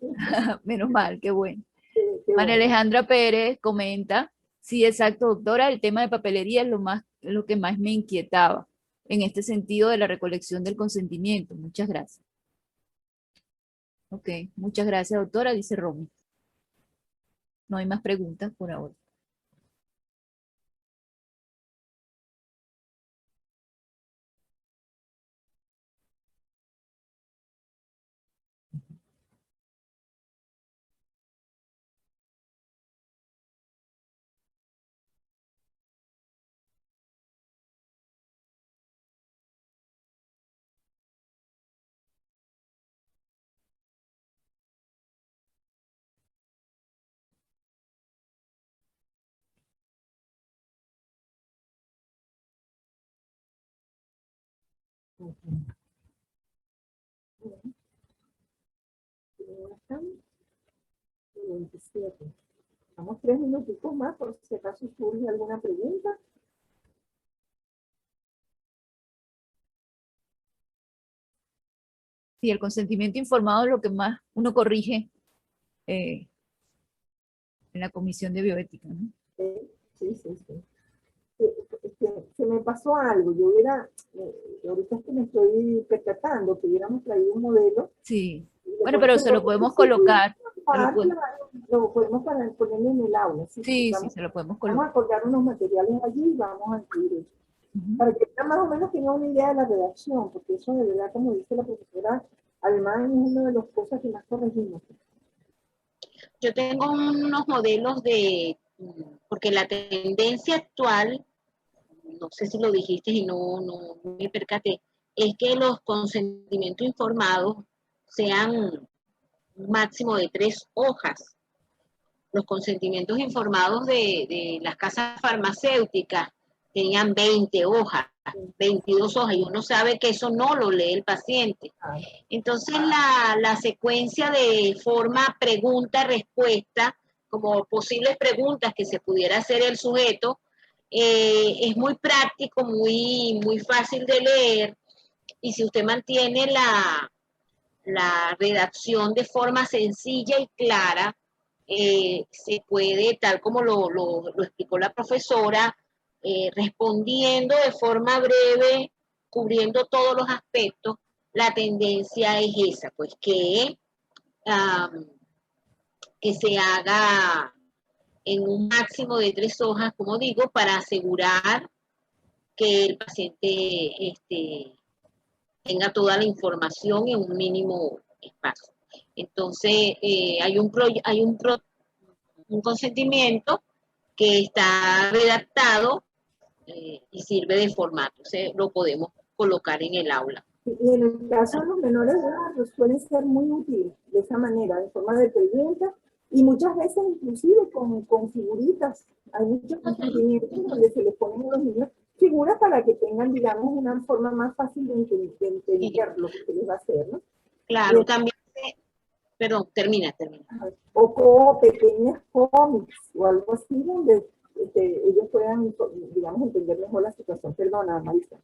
Menos mal, qué bueno. Qué María bueno. Alejandra Pérez comenta, sí, exacto, doctora, el tema de papelería es lo que más me inquietaba en este sentido de la recolección del consentimiento. Muchas gracias. Ok, muchas gracias, doctora, dice Romy. No hay más preguntas por ahora. Estamos 27. Vamos 3 minutitos más por si acaso surge alguna pregunta. Sí, el consentimiento informado es lo que más uno corrige en la Comisión de Bioética, ¿no? Sí. Se me pasó algo. Ahorita es que me estoy percatando que hubiéramos traído un modelo. Sí. Bueno, pero se lo podemos colocar. Lo podemos ponerlo en el aula. Sí, se lo podemos colocar. Vamos a colgar unos materiales allí y vamos a incluir eso. Para que más o menos tenga una idea de la redacción, porque eso de verdad, como dice la profesora, además es una de las cosas que más corregimos. Yo tengo unos modelos porque la tendencia actual, no sé si lo dijiste y no me percaté, es que los consentimientos informados sean un máximo de 3 hojas. Los consentimientos informados de las casas farmacéuticas tenían 20 hojas, 22 hojas, y uno sabe que eso no lo lee el paciente. Entonces la secuencia de forma pregunta-respuesta, como posibles preguntas que se pudiera hacer el sujeto, es muy práctico, muy fácil de leer, y si usted mantiene la redacción de forma sencilla y clara, se puede, tal como lo explicó la profesora, respondiendo de forma breve, cubriendo todos los aspectos. La tendencia es esa, pues que se haga en un máximo de 3 hojas, como digo, para asegurar que el paciente tenga toda la información en un mínimo espacio. Entonces, hay un consentimiento que está redactado y sirve de formato. Entonces, lo podemos colocar en el aula. Y en el caso de los menores de edad, pues suelen ser muy útiles de esa manera, en forma de preguntas, y muchas veces inclusive con figuritas. Hay muchos procedimientos donde se les ponen a los niños figuras para que tengan, digamos, una forma más fácil de entender lo que se les va a hacer, ¿no? Claro, también, perdón, termina. O pequeñas cómics o algo así donde ellos puedan, digamos, entender mejor la situación. Perdona, Marisa.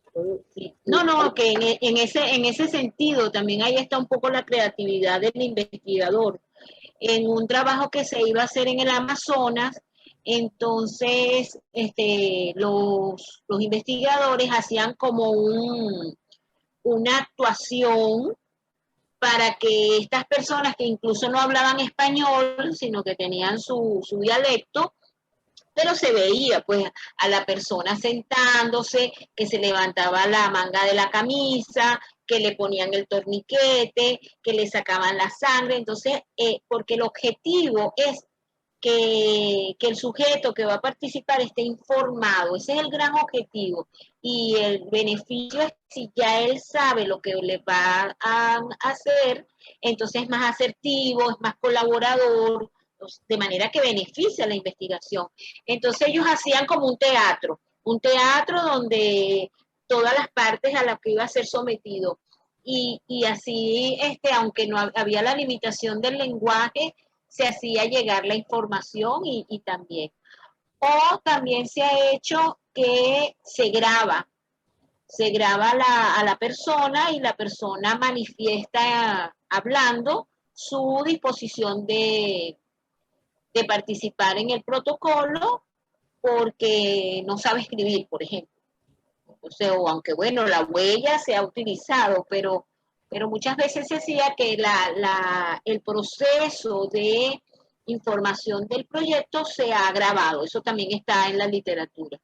Sí. No, que en ese sentido también ahí está un poco la creatividad del investigador. En un trabajo que se iba a hacer en el Amazonas, entonces los investigadores hacían como una actuación para que estas personas que incluso no hablaban español, sino que tenían su dialecto, pero se veía pues a la persona sentándose, que se levantaba la manga de la camisa, que le ponían el torniquete, que le sacaban la sangre. Entonces, porque el objetivo es que el sujeto que va a participar esté informado, ese es el gran objetivo. Y el beneficio es si ya él sabe lo que le va a hacer, entonces es más asertivo, es más colaborador, de manera que beneficia la investigación. Entonces ellos hacían como un teatro donde todas las partes a las que iba a ser sometido. Y así, aunque no había la limitación del lenguaje, se hacía llegar la información y también. O también se ha hecho que se graba a la persona y la persona manifiesta hablando su disposición de participar en el protocolo porque no sabe escribir, por ejemplo. O sea, o aunque bueno, la huella se ha utilizado, pero muchas veces se hacía que el proceso de información del proyecto se ha grabado. Eso también está en la literatura.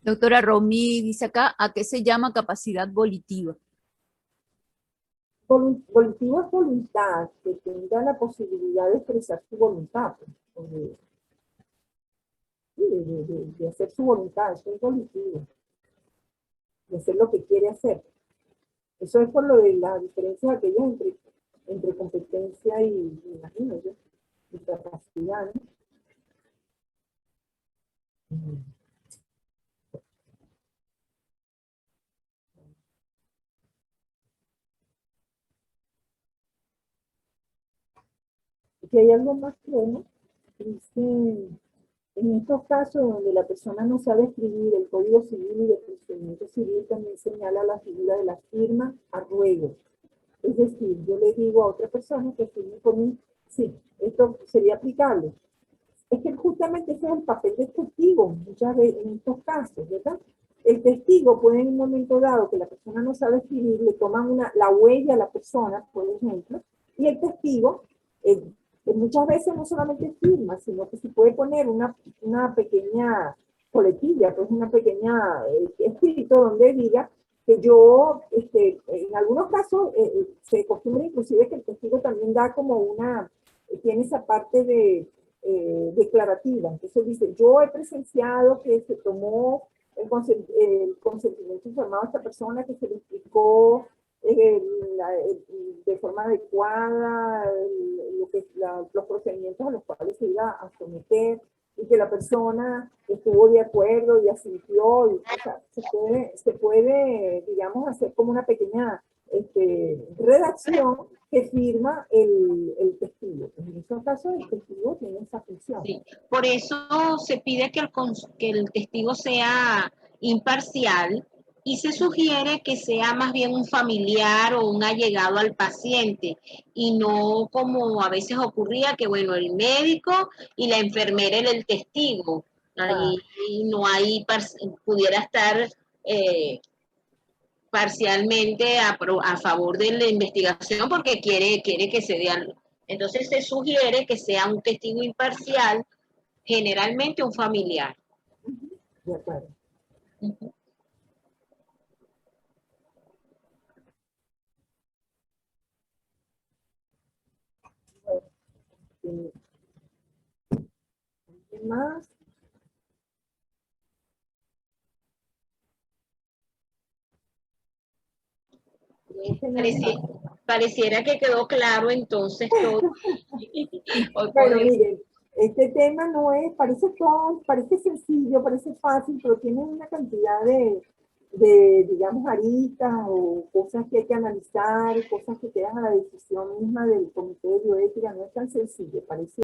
Doctora Romy dice acá, ¿a qué se llama capacidad volitiva? Volitivo es voluntad, que tenga la posibilidad de expresar su voluntad, de hacer su voluntad. Eso es volitivo, de hacer lo que quiere hacer. Eso es por lo de la diferencia aquella entre competencia y, imagino yo, y capacidad, ¿no? Y hay algo más claro, dice, en estos casos donde la persona no sabe escribir, el Código Civil y de Procedimiento Civil también señala la figura de la firma a ruego. Es decir, yo le digo a otra persona que firme por mí, sí, esto sería aplicable. Es que justamente ese es el papel del testigo, muchas veces en estos casos, ¿verdad? El testigo puede en un momento dado que la persona no sabe escribir, le toman la huella a la persona, por ejemplo, y el testigo muchas veces no solamente firma, sino que se puede poner una pequeña coletilla, pues una pequeña escrito donde diga que yo, en algunos casos se acostumbra inclusive que el testigo también da como tiene esa parte de declarativa. Entonces dice, yo he presenciado que se tomó el consentimiento informado a esta persona, que se le explicó de forma adecuada los procedimientos a los cuales se iba a someter, y que la persona estuvo de acuerdo y asintió, y, o sea, se puede, digamos, hacer como una pequeña redacción que firma el testigo. En estos casos el testigo tiene esa función. Sí. Por eso se pide que el testigo sea imparcial y se sugiere que sea más bien un familiar o un allegado al paciente y no como a veces ocurría que, bueno, el médico y la enfermera era el testigo. Ahí no hay, pudiera estar parcialmente a favor de la investigación porque quiere que se vean. Entonces se sugiere que sea un testigo imparcial, generalmente un familiar. De acuerdo. ¿Qué más? Pareciera que quedó claro entonces todo. Bueno, miren, este tema no es, parece sencillo, parece fácil, pero tiene una cantidad digamos, aristas o cosas que hay que analizar, cosas que quedan a la decisión misma del Comité de Bioética, no es tan sencillo, parece